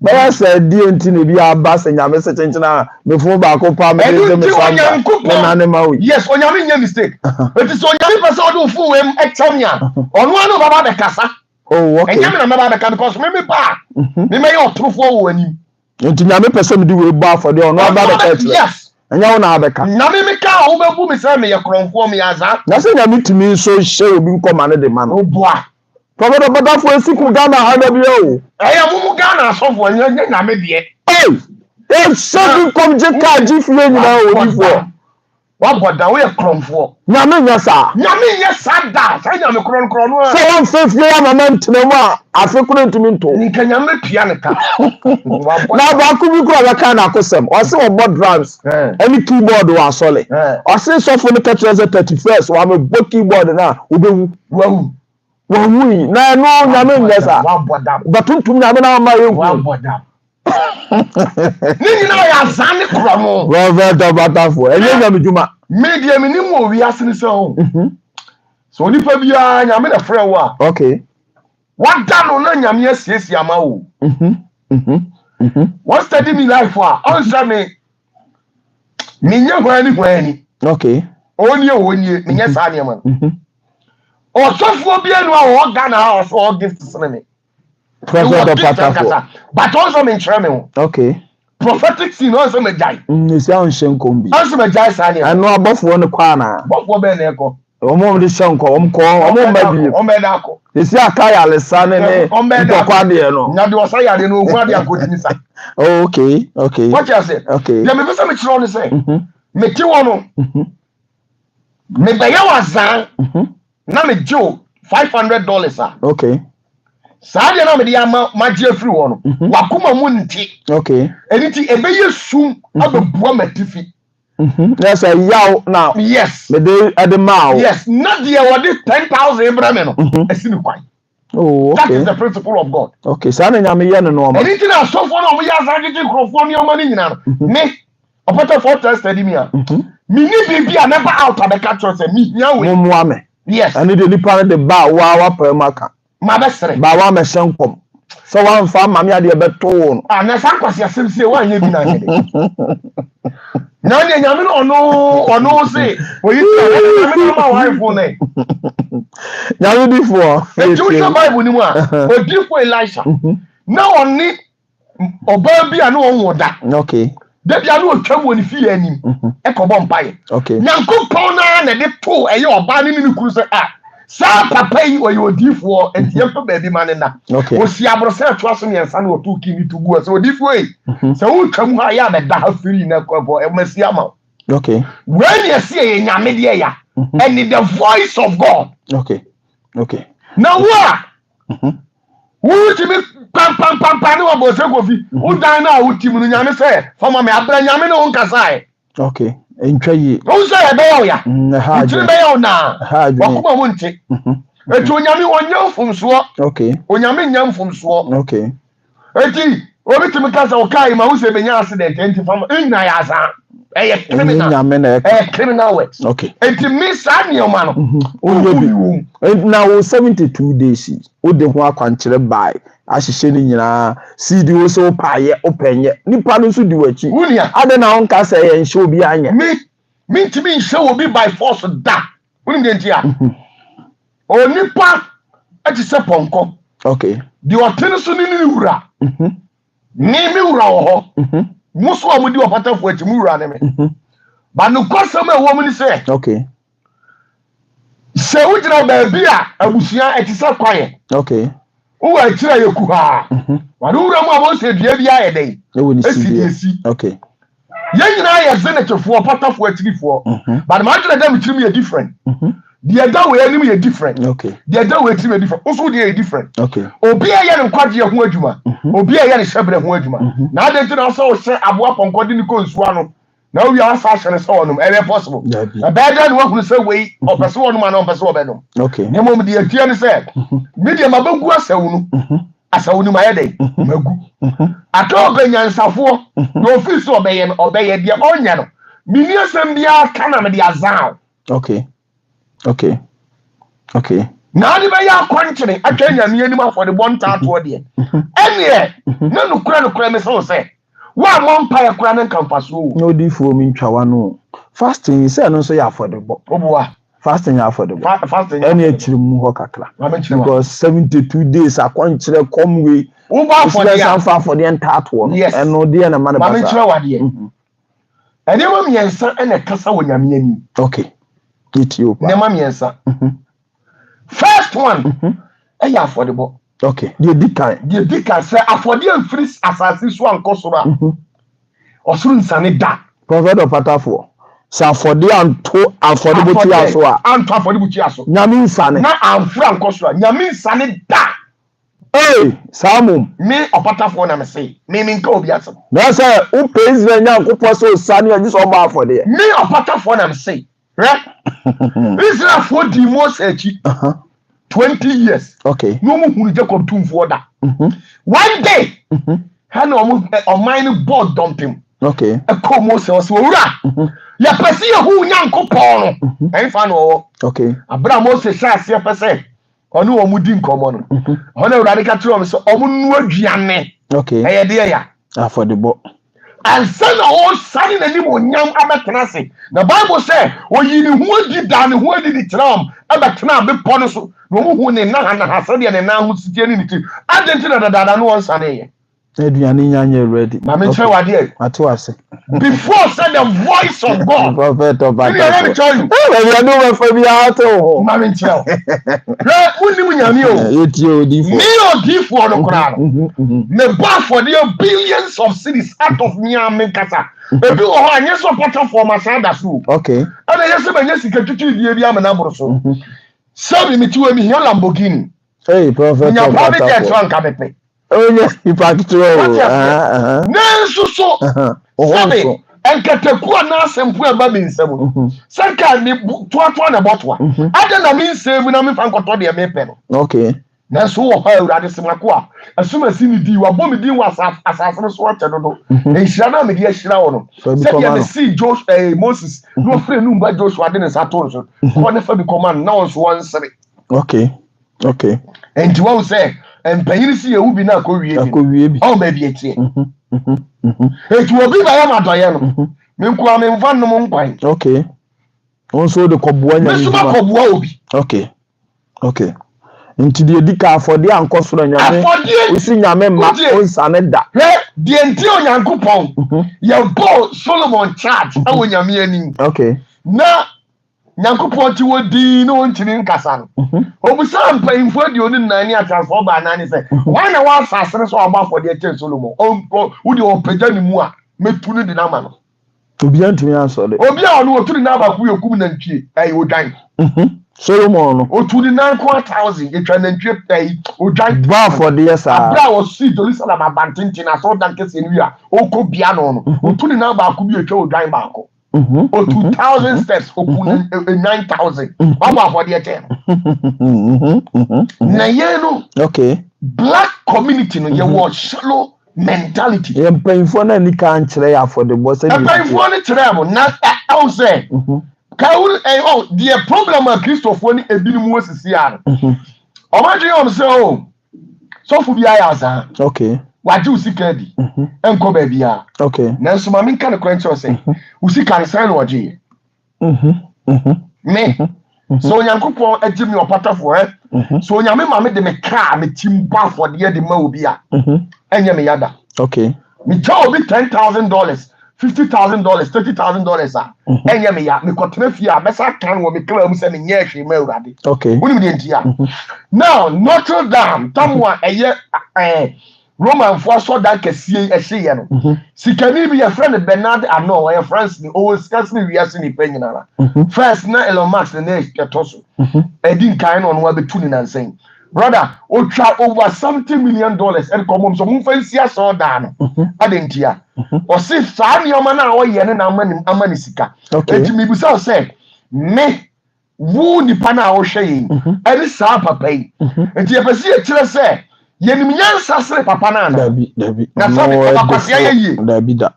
Baya say di enti ne bi aba se nyame se chenchena me fo ba ko pa me de me fa. Na ne ma wi. Yes, onyame nya mistake. It is onyame person o do fu we etamia. Onu anu baba be kasa. Oh, okay. Enyame na baba be kasa because me pa. Me me yo trofo wo ani. Enti nyame person di we ba for de onu aba be kasa. Yes. Enya wo na abeka. Nyame me ka wo be bu me say me ye kronfo me aza. Na se nyame tumi so hye obi nkoma ne de ma no. Oboa. Prophet OPATAFUOR siku Ghana ha da bi o. Mumu Ghana asofo nya nyame de. Seven come je ka ji fie nyina o ni fo. Wa boda we kronfo. Nyame nya sa. Nyame nya sa da. Sa nyame kron no. So one faith ya mama ntene mu a afekuru ntumi nto. Nka nyame pia ne ka. Na ba ku bi kura ka na akosem. O se o board drums. Any keyboard wa sole. O se sofo ne ka 31st wa me bo keyboard na obewu. Wahui na no nyame nya sa. Wa boda. Batuntum nyame na ma yehu. Wa boda. Ni na ya zane kromo. Prophet OPATAFUOR. Enye nyame djuma. Media mi ni mo wi asene se ho. So nipa bia nyame na frɛ wo a. Okay. Wada no na nyame asiesie ama wo. What study me life a? On say me nya hwani. Okay. Oni me nya sa ne ma. Osofo bia no a wo Ghana a so gifts na me. Prophet OPATAFUOR. But also me nkyerɛ me ho. Okay. Prophetic scene also me jai. Nisi an shenkom bi. Also me jai sa ne. Anu abofo ne kwa na. Bofo be na ekɔ. Omo de shenko, omo ma bi. Omo da akɔ. Nisi akaya lesa ne kwa de no. Nya de osa ya de no ohu de akɔtini sa. Oh, okay. What you say? Okay. Ya me pesa me kyerɛ no say. Me ti wo no. Me ba ya wazan. Na me jo $500 ah. Okay. Saade na me dia magie free wo no. Wakoma mu nti. Okay. Eniti ebeye sum ababua matifi. Yes, yaw now. Yes. Me dey ademao. Yes, na dia wode 10,000 ebrame no. Esini kwan. Oh, okay. That is the principle of God. Okay, sa na nyame ye no no ma. Eniti na sofo na omo ya azagege krofo ni omo ni nyina no. Me OPATAFUOR test study me a. Me ni bibi a never out abeka church me nya we. Mo ame. Yes. And the nipa de ba wa pa maka. Ma be sere. Ba wa me hyenkom. So wan fa mame ade beto wo no. Na san kwase asemse wan ye bi na hede. Na ne nyame no ono se oyi nyame no ma wife ne. Nyame before. E Joshua Bible ni mu a odifo Elisha. Na oni oba bi anu onwo da. Okay. Da bi anu otwam woni fi anim. E ko bom paye. Okay. Nyankopon na de to eye oba ni kuru se sa papa yi oyi odifo entie mpe ba bi mane na. Osi abrose atwa so ne nsa na otu kini tugu so odifo yi. Se wo twam ha ya be da ha free na ko e masi ama. Okay. When you see a nyame de ya and the voice of God. Okay. Now what? Who to me pam ni wa bo se go fi. Who dan na who tim no nyame say fama me abra nyame no nkasa e. Okay. Entwa yi. Who say e be ya? Ha ju. Be ya na. Ha ju. Wakuma mo nti. Etu nyame wonya mfumso. Okay. Onyame nya mfumso. Okay. Eti obi timi kasa o kai ma wo se be nya accident enti fama ina ya sa. Criminal works. Okay. Enti me sa nioma no. Na wo 72 days. Wo de ho akwankyere bai. Ahihye ni nyina. CD wo so paaye openye. Nipa no so di wachi. Ade na won ka say ye nhye obi anya. Me ntimi nhye obi by force da. Woni de ntia. O nipa ati se ponko. Okay. Di otene so ni wura. Ni mi wura wo ho. Muso amudi OPATAFUOR ati mu wura ne me. Ba no kwasam e wo mu ni se. Okay. Se wo jira baabi a abusia etisa kwaye. Okay. Wo akira yeku ha. Wade wura mu abo se dua bia ye den. Esi. Okay. Ye nyina ye zenetefo opatafo atirifo. But ma jira dem tirim ye different. The other way enemy is different. Okay. The other way team is different. Also they are different. Okay. Obi aye no kwade ho adwuma. Obi aye no shebre ho adwuma. Na ade nti na so se aboa ponkodi ni ko nsuwa no. Na we are fashion so onum e possible. Na better no who say we o pese onum na o pese obedum. Okay. Ne mom de atia ni say media mabagu asawu no. Asawu ni maye dey magu. Ato benyansafo no office obeye de onya no. Mini asem bia kana me de azan. Okay. Okay. Okay. Now the way you country, I can't hear for the one time toward the end. And no crown so say. One vampire crown and campus. No different in Chawano. Fasting is no say affordable. Fasting affordable. Fasting any muhokakla. Because 72 days are country come we for the entire one. Yes. And no dear man. And then mommy and son and a casa when you're okay. You first one, affordable. Okay. The deacon say affordable free assassin one cosura. Or soon sunny da. Prophet of OPATAFUOR. So affordable chiaso. And affordable chiaso. Yamin Sane. Na am frank cosura. Yamin Sane da. Hey, Samu. Me OPATAFUOR na me say. Me nka obi asem. Na say who pays the Nyankopon so Sane and this oba for there. Me OPATAFUOR na me say. Right? Israel for the most 20 years. Okay. No more who Jacob tomb for that. One day, Hannah on mine board dumping. Okay. A como so ya pesi who yanko pon. And fan okay. Abraham say shas ya pese. Onu omudi nkomo no. Ona radical tro so omunu aduane. Okay. Eh de ya. Affordable. And send all sunny and you nyam abatenase. The Bible say, "O ye ni hu di dan hu di di tram abatena be pon so no hu ne na na ha so de ne na hu sitie ni ti adentina dada no onsa ne ye aduane nyanye ready ma me tell wade e ato ase before said the voice of God prophet of God let me tell you we do we for bi ato ma me tell right unim nyame o eti odi for me odi for no kra me ba for the billions of cities out of me kasa ebi wo ho anye so OPATAFUOR ma sa da so okay ana yesi banya sika twitwi die bi amana boro so sabi mi tiwe mi hiya Lamborghini hey prophet of OPATAFUOR oh yes you practice nanso so sabi enkateku na asempu aba mi nsem saka ni toa na botwa ada na mi nsem na mi fa nkoto de me pe no okay nanso wo ha awurade semako a asuma si ni di wa bom di wa asase so wache no ehira na me di ehira wo no se ya the see Joshua Moses no free no mba Joshua de ne sato so ko ne fa bi command na onso wansere okay okay enti wo say empanyiri si ewu bi na akọwie bi o ba bi etie eti obi ba ya madoye no me nko me mfa no mo nkwan okay onso de koboa nya ni ma koboa obi okay okay nti de dika afode ankosoro nyame osi nyame ma onsa ne da de enti onyankopon ye bo Solomon charge awo nyame ani okay na nyankopon ti wodi no ntini nkasa no obusa mpanyimfo de oni nani atransfer ba nani se wana wa asasere so agba afode eche Solomon wodi opagya ni mu a metu ni de na ma no obi antumi ansole obi a no oturi na ba ku yekum na ntwie odwan Solomon no oturi na 1000 etwa na ntwie odwan ba afode yesa abra o si Jerusalem abantintin na so dan kese ni a okobia no oturi na ba ku bi etwa odwan ba ko or 2,000 steps, or 9,000. What the attempt? Okay. Black community, no, you want shallow mentality. You paying for any can't try for the boss. I'm paying for any travel, not I say. The problem of Christopher a bit more here. Imagine yourself. So for the okay. What you see, Kedi? Enko baby, okay. Nanso mami kan kwancho say, usi kan sign waje. Me. So Nyankopon agye me OPATAFUOR so nyame mame de me car me tim ba for de ma obi a. Enye me yada. Okay. Me cha obi $10,000. $50,000, $30,000 enye me ya me kotena fie a mesa kan wo me kra mu se me nye hwe ma urade okay woni me ntia now Notre Dame tamwa eye Roman for so that kesie ehye no sikani bi your friend Bernard Arnault your friends ni always scarcely we are ni penyina first na Elon Musk na etoso edin kan on wa betu ni nansen brother o try over $70 million and come so mun fancy so da no adentia o si sa ni o ma na o ye ne na amani sika etimi bi say me wu ni pa na o hwe yi eri sa papa yi enti e pese e kire say yenim nyansa sere papa na na dabi na so me abakwase ye dabi da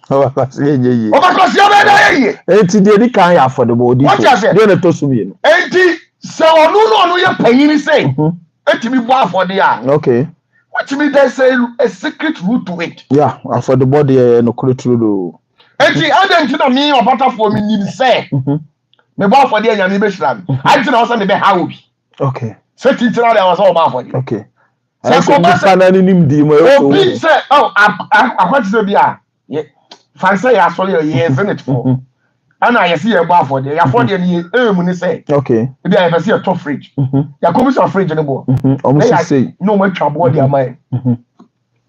abakwase ye abakwase be da ye enti de ni kan ya affordable di so de na to sumi no enti so onu ye panyini say etimi bo afford ya okay what me they say a secret route to it yeah affordable de no kuluturu do enti adenti na me OPATAFUOR me nim say me bo afford ya nyame be hira me adenti na wo say me be hawo bi okay setting there was all about for you. Okay. So come back and nim di mo. Oh, say oh I want to be a fancy ya so ye it for. And I see about for there. Ya for there ni mu say. Okay. There I see a top fridge. Ya come some fridge no bo. Almost say no more trouble there my.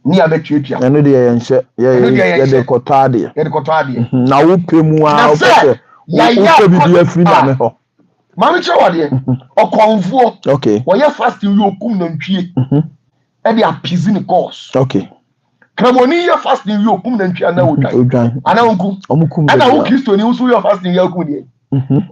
Ni abetwetwa. I know the yenhye. Yeah the kotade. Yeah the kotade. Na wo pemu a wo pese. Ya bibi afiri na me ho. Mami che wade okonfuo okay wo fasting yo kum na ntwie e dey appease ni course okay kramoni ye fasting yo kum na ntwie na wodwan ana wonku omukum ana wo Kristo ni wo yo fasting yo kum ni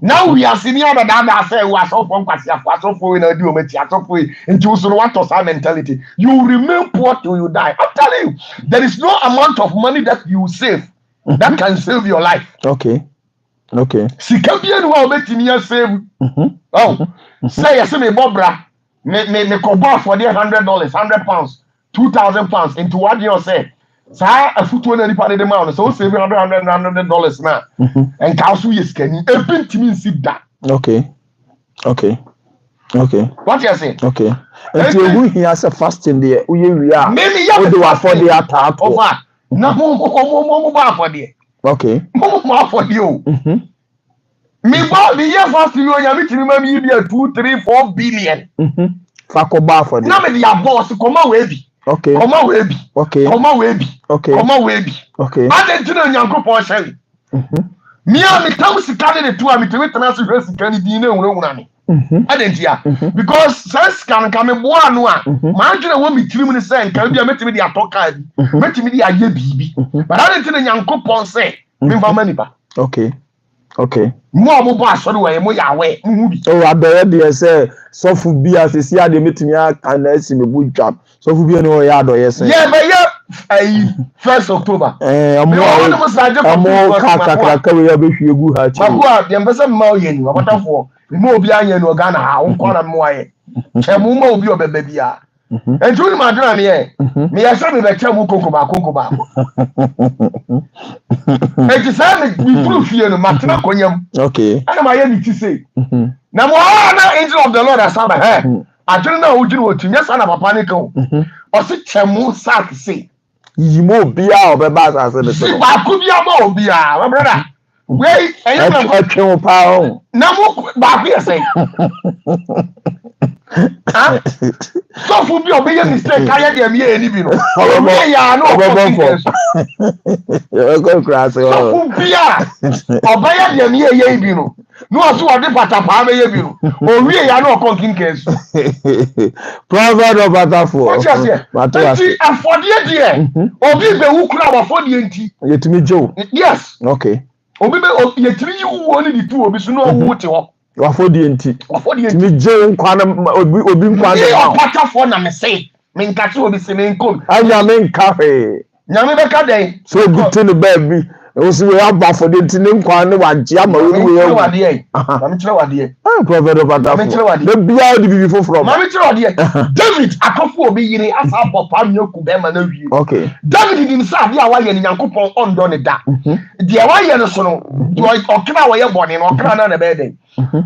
now we are seeing other that say we are so from kwase afo for we na di o meti atofo nti wo so no what to mentality you remain poor till you die. I'm telling you there is no amount of money that you save that can save your life. Okay. Sika bia no wa obetimi ya save. Oh. Say yes me bobra. Me ko buy for the $100, £100, £2,000 into what you say. Sa afutu na nipa de ma so save $100 na. And ka so yes kani e bintimi sit da. Okay. What you say? Okay. Until we hear say fasting there, we are. Maybe you do for the attack. Over. Na mo ba for there. Okay. Mo for you. Me ba the year fasting you ya me timi ma me be 2, 3, 4 billion. Fa ko ba for there. Na me the boss come we bi. Okay. Come we bi. Okay. Come we bi. Okay. Come we bi. Okay. Adentina nyankopon hye. Me a me tam sika de to a me timi tena so hwe sika ni din na nwuna me. Adentia because sense can come bo anu a ma adwene wo me tirim ni say nka bia metimi de atoka bi metimi de aye bibi but adentina nyankopon say me fa mani ba. Okay. Mo bo asori we mo ya we hu bi. Oh abere de say sofu bi asesi ade metimi aka na esi me budwam. Sofu bi no ya do yes. Yeah, but yeah 1st October. Amo ka we ya behwie gu ha chi. Mako a de mbese mma o yeni OPATAFUOR. Me obi anya no Ghana ha wo kwa na mo aye. Chemu ma obi obebe bia. Entu ni ma dra me ye. Me ya sha me be chemu konko ba. Enti sa me bi furu fie no matena konyam. Okay. Ana ma ye ni ti sei. Na mo na angel of the Lord asaba he. Adwene na ojiri otunya sa na papa ne kan. O se chemu sak sei. Yimo bia obeba asase ne so. Ba ku bia ma obi a, my brother. Wait, I atwe pa o. Na mo ba ku yesi. Ah? So fu bi obi ye mistake kaya de mi e ni bi no. Obi ya no go cross o. So fu bia obi ya de mi e ye bi no. No so odi patapa me ye bi no. Owi ya no konkin kesu. Prophet of OPATAFUOR. What you say? Afodie de. Obi be wu kura afodie nti. Yetimi jo. Yes. Okay. Obi be yetimi wu oni di tu obi so no wu te ho. Afodie nti. Mi je nkwa na obi nkwa na. OPATAFUOR na me say. Me nkati obi se me nkom. Anya me nka he. Nyame be ka den. So good in the baby. Osi we aba for the tin nkwa ne wagye ama we we. Na me kire wade. Prophet of OPATAFUOR. The bia di bibi foforo. Na me kire wade. David akofo obi yire asa papa nyaku be ma na wie. Okay. David din sa de a wa ye ne Nyankopon ondo ne da. De a wa ye no so no, okra wa ye bone no okra na be den.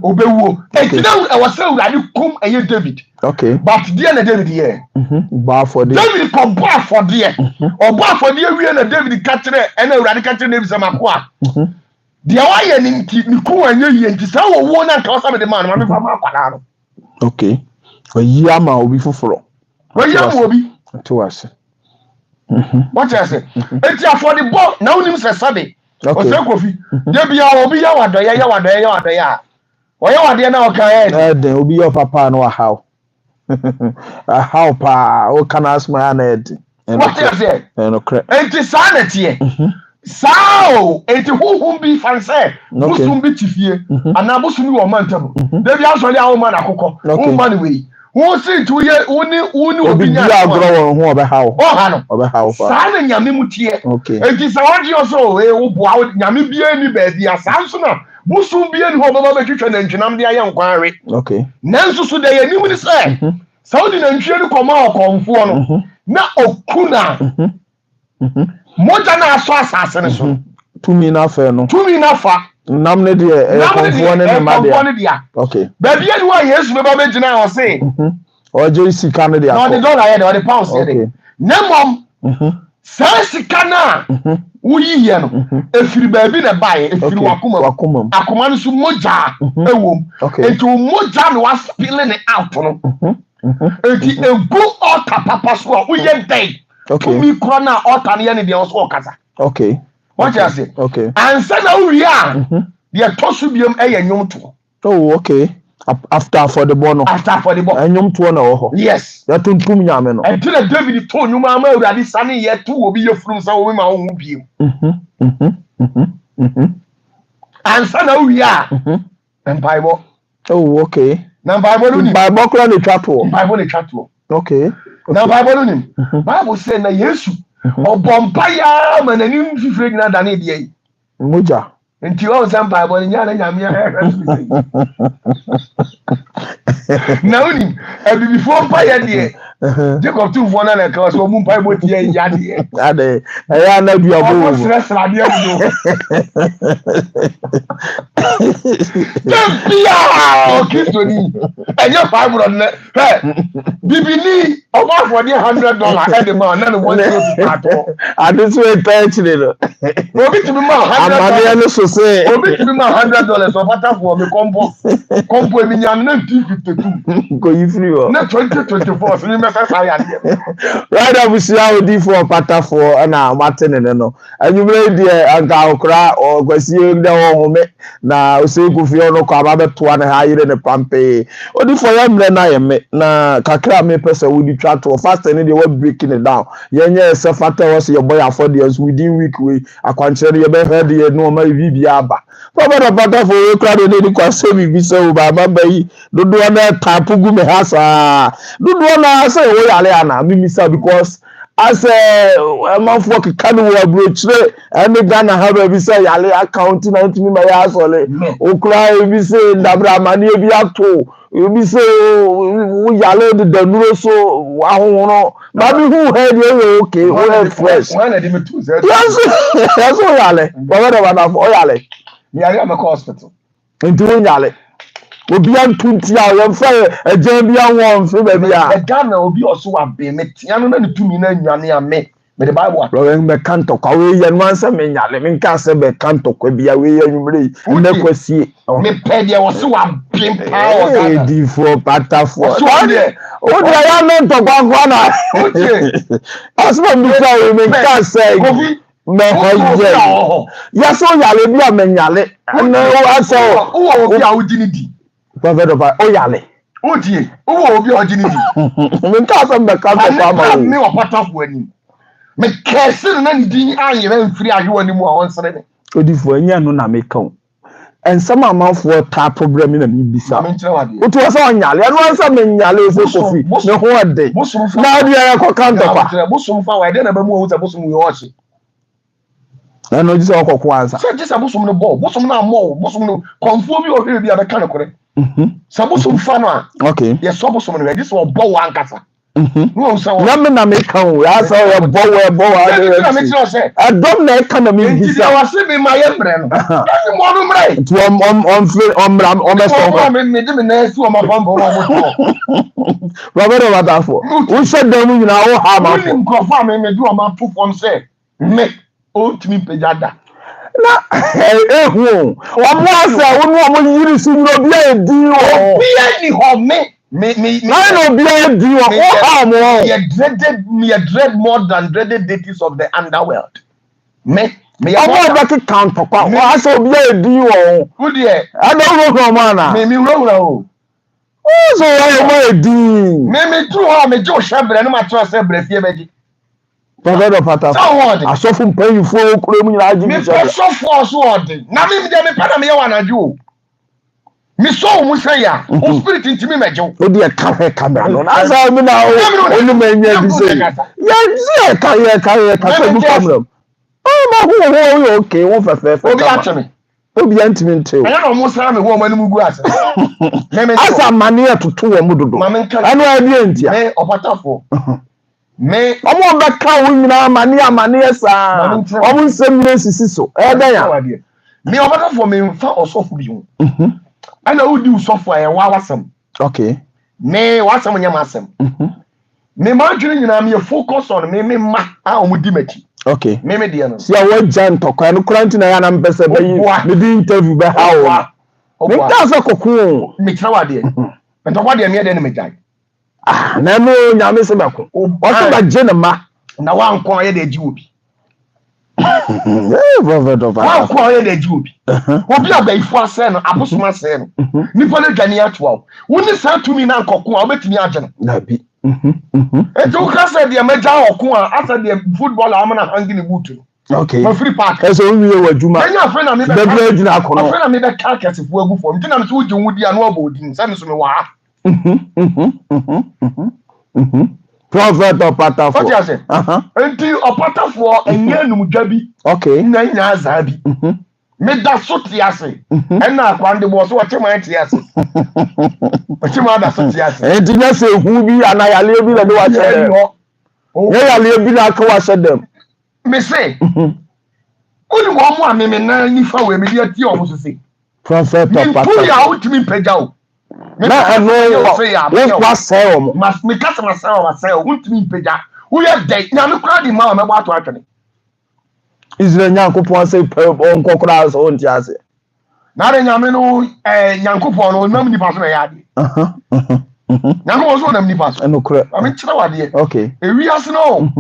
obewu enti na e was say urade kum eye David okay but dia na David here ba for the David ko ba for there oba for there wie na David ka kire na urade ka kire na ebisa makoa dia wa ye ni ku anye ye nti sa wo na nka wasa me de man ma me fa ma kwala no okay oyi ama obi foforo oyi ama obi to wase what you say enti for the ball na unim se sabe o se kofi de bia obi ya wadoye ya oye wade na o kan e den obi your papa no how a how pa o can ask my na what you say no cre enti sanete sao enti huhum bi fan say busum bi tifie ana busum wo mantam de bia so le awo man akokọ wo man we wo si tu ye woni obi nya agro wo ho obe how obe how sa na nyame mutie enti sa wodi oso wo boa nyame bia ni ba bia sa nso na busum bia ni ho baba be twetwa na ntwinam de aye nkwanre okay nanso so de ye ni mu ni say saudi na ntwie ni koma okonfo no na okuna moja na aso asase ne so tumi na fa nam ne de konfo ne ma okay ba bia ni wa Yesu be ba be gina o say oje sika ne de no the dollar here the pounds here nemom sika na wuyi ye no efiri ba bi na bae efiri akoma no so moja ewom enti moja no was spilling out no enti egu altar papa so a uye dey okay mi krona altar ne ne de so okasa okay what you say okay and say na we are the tosu biem eye nyomto oh okay after for the ball nyomto na ho yes ya tuntum nyame no enti na David to nyuma ama urade sane ye tu obi ye furu sa wo ma wo hu biem and say na we are Bible oh okay na Bible ni Bible kra le twato okay na Bible ni Bible say na Yesu obompa ya manani fifre gina da na de yi moja nti o say Bible nya na nyame ya na uni ebi before pa ya de Jacob tu fo na ka so mu Bible tie ya de ade ya na du abo o stress la de do tempia o Kristoni enye Bible na bibini o ba for the $100 e de ma na no want to start ade so e touch le no obi ti mi ma $100 no so say obi ti mi ma $100 so pata for me compo emi nya na 252 go you free o na 2024 so me message ya de right up see how di for pata for na martin ne no anyumre die anka okra o kwasie de ho me na o se ku fi ono kwa ba beto na ha yire ne pampe odi for ya mre na ye me na kakra me pesa wudi twato fast ne de we breaking it down yenye se fata was your boy afford the within week we akwanchere ye be head ye no ma bibia aba probably pata for we kra de ni kwa se bibi so ba baba yi dodo na tapu gu me hasa dodo na say we yale ana mimisa because as a man for kanu we brochre any Ghana have be say yale account na ntimi ma ya sole okra be say dabra mani e bi ato be say we yale the danuro so ahonro ba bi who head you okay we fresh when I me too yes o yale whatever na o yale me are am hospital nti wo yale obi antunti a yo fa ejan bi awon fe ba bia e Ghana obi oso wa be me tia no na ne tumi na nwane ame me the Bible ro me kanto kwa we ye no ansa me nyale me nka se be kanto kwa bia we ye nwumre ne kwasie me pe de wo se wa bim pa o Ghana di for pata for o de ya no to kwa na o de asma bi kwa we me nka se me hoje ya so yale bia me nyale na o aso o obi a odi ni di prophet of oyale odie wo obi ojini di me nka so be ka to kwa ma me OPATAFUOR ani me kese na ni din ayere mfiri ahwe ani mu a wonsere ne odifo anya no na me kan ensama amanfo ta problem na me bisa o to so onyale no ansa me nyale so kofi me ho ode na dia ya ko kan to kwa bosom fa wa de na ba mu o ta bosom yo ochi na no jisa okoko ansa se jisa bosom no bo bosom na mo bosom no konfo bi o hwe bi abeka no kore sa bosom fa no a okay ye so bosom no we jisa o bo wa ankasa No so na me na me kan o ya so ye bo I don't know kan na me bisa I was me my embre no esi mo no mre to on so me de me na esi o ma bombo mo to Robert Obatafo who said them you know how ma for microphone me do o ma to form say me o timi pejada na ehu o mo asa wo no mo yiri su no bia edi o bia ni ho me I no bia edi o how mo me dread more than dreaded deities of the underworld me omo back count kwa o asa bia edi o who there I don't know man na me wura o so why mo edi me tru ho me jo shebre no ma tro se bre fie beji Prophet Opatafo asofu mpanyifo okuro mu nyina agi me asofu so odi na me de me pana me ya wanaju me so mu say ya o spirit ntimi mejo o de ka he camera no na sa mi na o ni manya bi say ya ka mu camera oh ma ho okay won fefe obi ateme obi antimi ntew anya no mu sa me wo mani mu gu ase asa mane atoto wo mu dodo anu adi entia me Opatafo me omo be ka wo nyina mane sa omo nsem nyina sisi so e da ya me Opatafo me mfa osofu bi hu ana udi usofu aye wa wasam okay me wasam nya masam me ma dwene nyina me focus on me ma a omudi machi okay me de no si awo jan tokwa no kuranti na ya na mpese be yi me di interview be ha o me ta se kokun me kira wade me tokwa de me de ne me jai na no nyame se bako o se ba je ne ma na wa nko aye de ji obi Prophet wa nko aye de ji obi obi abaifo ase no abosoma ase no nipa le dwane atwa wo ni sa tumi na nkokun a obetimi age no na bi ejo kasa de meja okun a asa de football amana hanging boot okay ma free park eso wiye wajuma enya afa na me be be gina akono afa na me be ka kesefo agu fo mtina me so wudi wudi anu obodin sa me so me wa Prophet Opatafo what you say enti Opatafo enya numdwa bi okay na nya azabi me da so tiase ena akwande bo so wache man tiase wache man da so tiase enti na se hu bi anayale bi na de wache dem ya yale bi na aka wache dem me say oni mo mo ameme na nifa we me dia ti o mo so say Prophet Opatafo pu ya utimi peja o na eno wo kwa se o mo mas me kasa ma say o utimi peja wo ye dey na me kura di ma o me gba to atwene Israel Nyankopon say onkokora so onti ase na re nyame no Nyankopon no nam nipa so na ya de Nyankopon so nam nipa so eno kure ame kira wade okay ewi ase no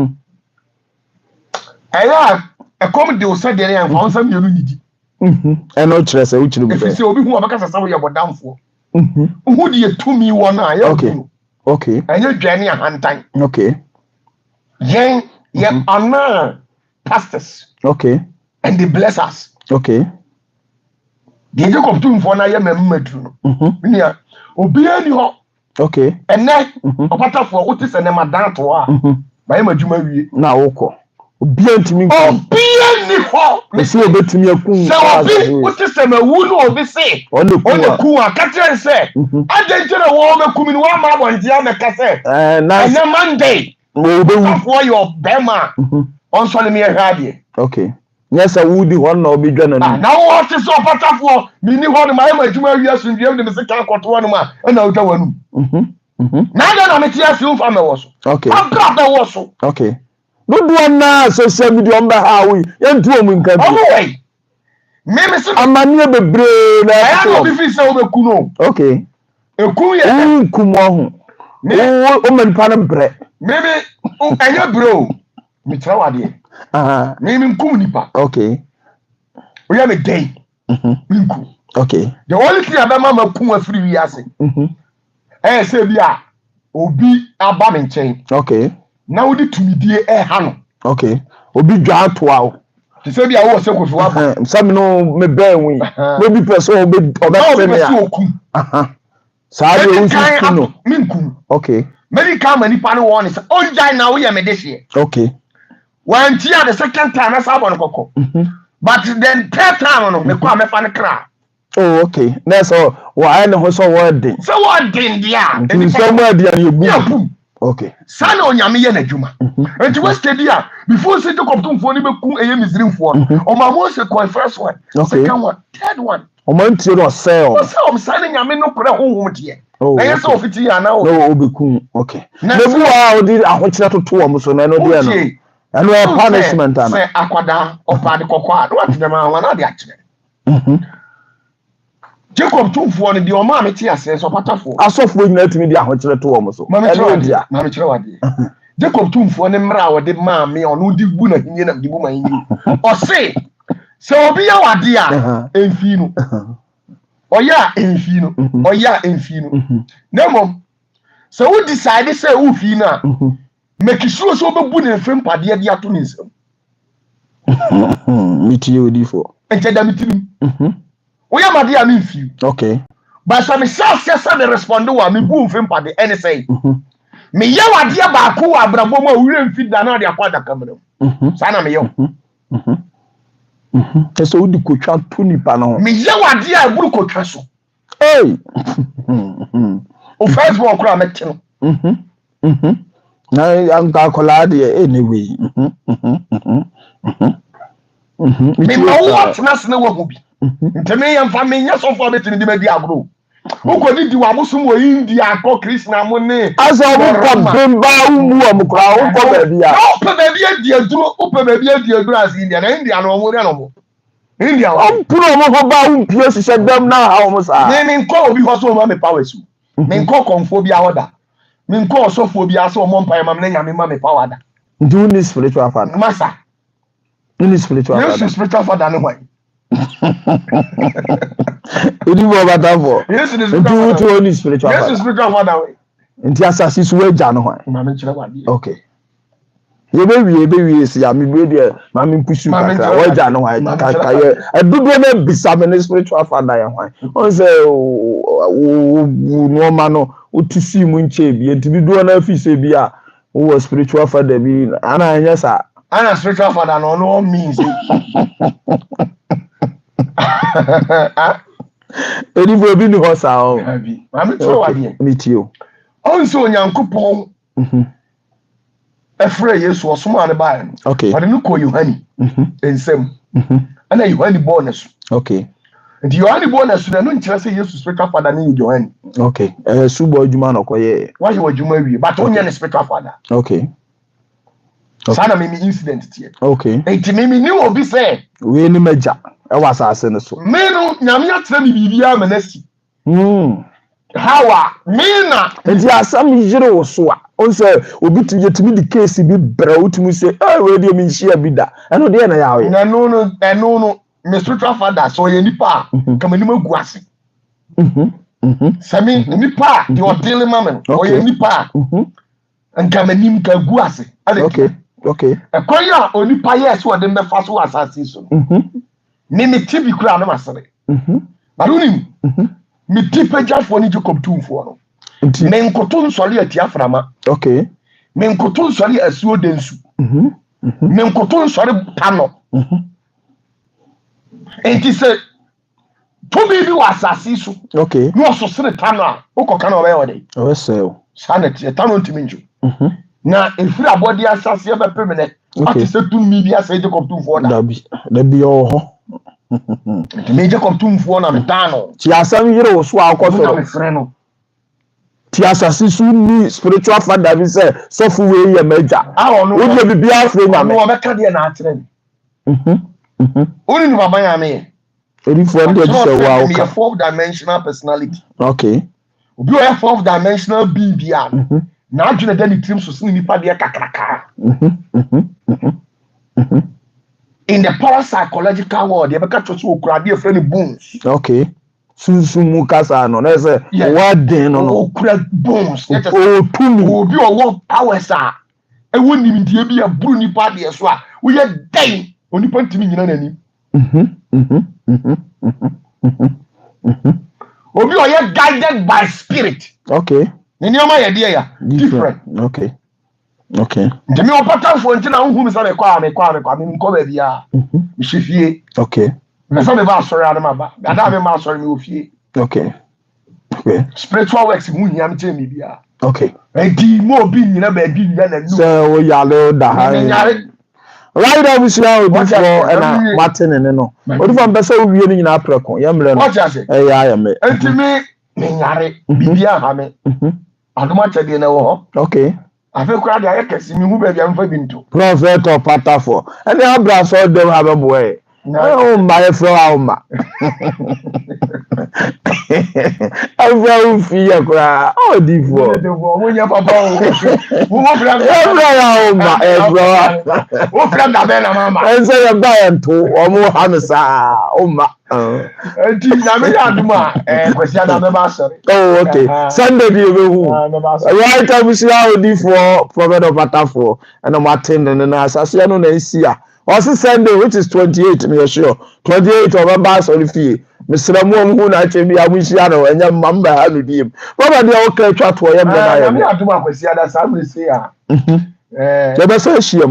eya ekom de o se de yan fa onsam yenu nidi eno kire se uchiri bu efise obi hu abaka sasa wo ye bodamfo hu de etumi wo na ya okay enye dwane ahantan okay yen ye honor pastors okay and they bless us okay de je ko tum fo na ye memmadru no nia obi ani ho okay ene Opatafo wo ti se ne madan to a ba ye madwuma wie na woko obi antimi obi ani ho me se obetimi akun se obi wo ti se mawu no obi se one ku a katren se adenjere wo me kumi no wa ma bontia me ka se na ene Monday wo be wu for your bema on so le me hade okay yes wudi hon na obi dwa na na wo ti so Opatafo mi ni ho no ma ye madwuma wie asundiem de me se ka koto no ma na wo ta wanu na ga na me ti afi umfa me wo so okay aka be wo so okay dodo na social media on ba ha wi yentu omu nka bi way me se amanie bebre na ya no bi fi se wo be ku no okay eku ye kumo ho o man pa na bre me anya bro me tra wade me nkum nipa okay o ya me dey nkum okay the only thing about mama kum afiri wi ase se bia obi aba me nchen okay na wo di tumidie ha no okay obi dwa ato awo ti se bia wo se kofi wa ba some no me be wi no bi person obi se me ya sa de wo si no me nkum okay medical mani pa no won se onjai na wo ye me dehye okay one tia the second time na sabon kokko but then third time no me kwa me fa ne kra oh okay na so wa ai ne ho so wording so wording dia so wording ya bu Okay. Sana onyame ye na dwuma. Enti we study a before say Jacob tumfo ni beku eye Misrimfo. O ma mo say first one, second one, third one. O man tie no sell. O say o sana nyame no kore honhom de. Na yes ofiti ya na o. No obeku. Okay. Na bu a o di ahokyere toto o mo so na no de no. Eno e punishment ana. Say akwada opade kokwa. No atde ma wa na de akire. Jacob tumfo ni de o ma meti ase so patafo. Asofo nyina timi di ahokyere to o mo so. Eno dia. Ma me kire wade. Jacob tumfo ne mra wo de ma me ono di gu na hinye na di bu ma hinye. O say obi ya wade a emfi no. Oya emfi no. Oya emfi no. Nemo so we decide say wo fi na make sure so obebu na efem pade de ato ni nsem. Miti odi fo. Ente da mitirim. Oya made a me mfi. Okay. But some self the respond wa me bu mfem pade any say. Me ya wade ba ko wa brabo ma wure mfi da na de akwada kamera. Sa na me yo. Eso udi kotwa to nipa no. Me ya wade a buru kotwa so. Hey. O Facebook kura meti no. Na anka kola de anyway. Me ma what na sene wo go bi. Nteme ya mfa me nya so fo betini di medi agro. Uko di wa musum wo India ko Krishna mo ne. Asa wo ko bemba umu am kra wo ko ba bia. O pe ba bia di aduro, o pe ba bia di aduro as India. Na India no mo re no mo. India wa. Puro mo ho ba umpie sise dem na ha mo sa. Me nko obi ho so mo me power su. Me nko konfo bia hoda. Me nko osofo bia so mo mpa ma me nyame ma me power da. Do this spiritual father. Masa. This spiritual father. Yes, spiritual father no why. Odi mo OPATAFUOR. Yes, it is spiritual father. Yes, spiritual father way. Nti asasi so agya no hwan. Ma me kire wade. Okay. Ye be wi si ya me be de ma me pusu kakra wo agya no hwan ka ye edudo na bisa me ne spiritual father ya hwan. On say no ma no utisi mu nche bi enti dudo na afi se bi a wo spiritual father bi ana anya sa. Ana spiritual father no means. Eri bo bi ni ho sa o. Ma me kire wade. Me tio. Onso Onyankopon efre Yesu osoma ne bae no. Okay. Ade no ko Yohani. Ensem. Ana Yohani bonus. Okay. Nti Yohani bonus na no nkire say Yesu spiritual father ne Yohani. Okay. Subo adwuma no koye. Why you adwuma wi but onye ne spiritual father. Okay. Sana me incident tie. Okay. Enti me ni obi say we ni maja e wasase ne so. Me no nyame atra me bibia manasi. Hawa mina enti asam yire wo so a on say obi timi di case bi bra utimi say we dey me share bi da eno dey na yawe na no me spiritual father so ye nipa kama ni magu ase sami nipa di odele mamen o ye nipa nka manim ka gu ase okay ekoya onipa yes wo de me fa so asase so me tibi kura na masere barunim me tipe jafo ni Jacob tumfo no me nkoto nsori ati aframa okay me nkoto nsori asuo densu me nkoto nsori tano enti se to bi wasase so okay no so sere tano a ukoka na obe ode o sel sanete tano ntiminju na efiri abodi asase be pemene ati se tumi bi ase Jacob tumfo da bi o ho me Jacob tumfo na metano ti asam yire wo so akofo na me frɛ no ti asase su ni spiritual father bi say so fu we ye maja no wo de bibia afre nya me no be ka de na akyerɛ me oni ni baba ya me eri fo ndi e say wa me a fourth dimensional personality okay obi o fourth dimensional being bia na adwene da ni trim so sin nipa de kakraka in the parapsychological world, you better trust who crowd your friend bones. Okay. Sumu kasa no. Na say what den no. Oh, crowd bones. Oh, tumi. Oh, be your work powers are. E woni mi die bi aburu nipa de so a. We ye den. Oni pantimi nyina nani. Obi o ye guided by spirit. Okay. Ni nyoma ye de ya. Different. Okay. Okay. Ndemi OPATAFUOR nti na hu mi sa me kwa me nko ba bia. Mi hwefie. Okay. Me sa me ba sorry adama ba. Ada me ma sorry me ofie. Okay. Okay. Spiritual works hu hia me che me bia. Okay. Enti mo bi nyina ba bi nya na nu. So we yale da ha. Right now we see how before and Martin and no. What if I'm better we ni nyina preko. Yemre no. What you say? Eh ya me. Enti me nyare bibia ha me. Adoma chede na wo. Okay. Afi kura dia yekesi mi hu ba bia mfa bintu. Prophet OPATAFUOR. And abra so dem have a boy. Oh my friend. I'm fear cry. Oh, divo. When your papa, who friend, who friend, mama, and say a buy to or more hamisa. Oh, my. Oh, okay. Sunday, you right. I will see how before Prophet OPATAFUOR and a Martin and an assassin on Asia. Also Sunday, which is 28, me sure. 28 of a bass on the fee. Mr. Mom, who actually be a Wishiano and your member had with him. What the okay chat for him? I'm not to my question. That's how we say. The best issue.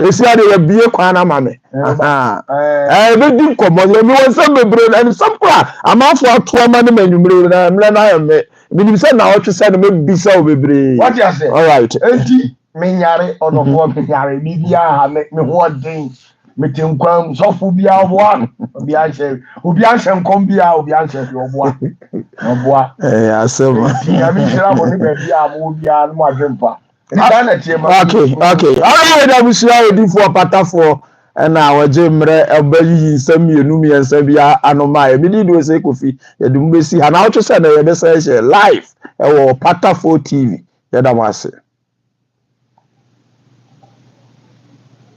They say they will be a corner mammy. I didn't come on. You want some brain and some crack. I'm out for 12 money men. You bring them. I am. You said now to send me be so be. What you say? All right. Menyare ono menyare bibia ha me ho den metinkwam sofo bia oboa obi anhye nkom bia obi anhye oboa asema ya mi shira mo ni be bia mo bia no adwempa ni kana tie ma okay all right abusia odi for OPATAFUOR na waje mre abayi nsam yenu miensa bia anoma e bi di do se kofi ye dum besi ha na wo twese na ye be say live e wo OPATAFUOR TV ye da mo ase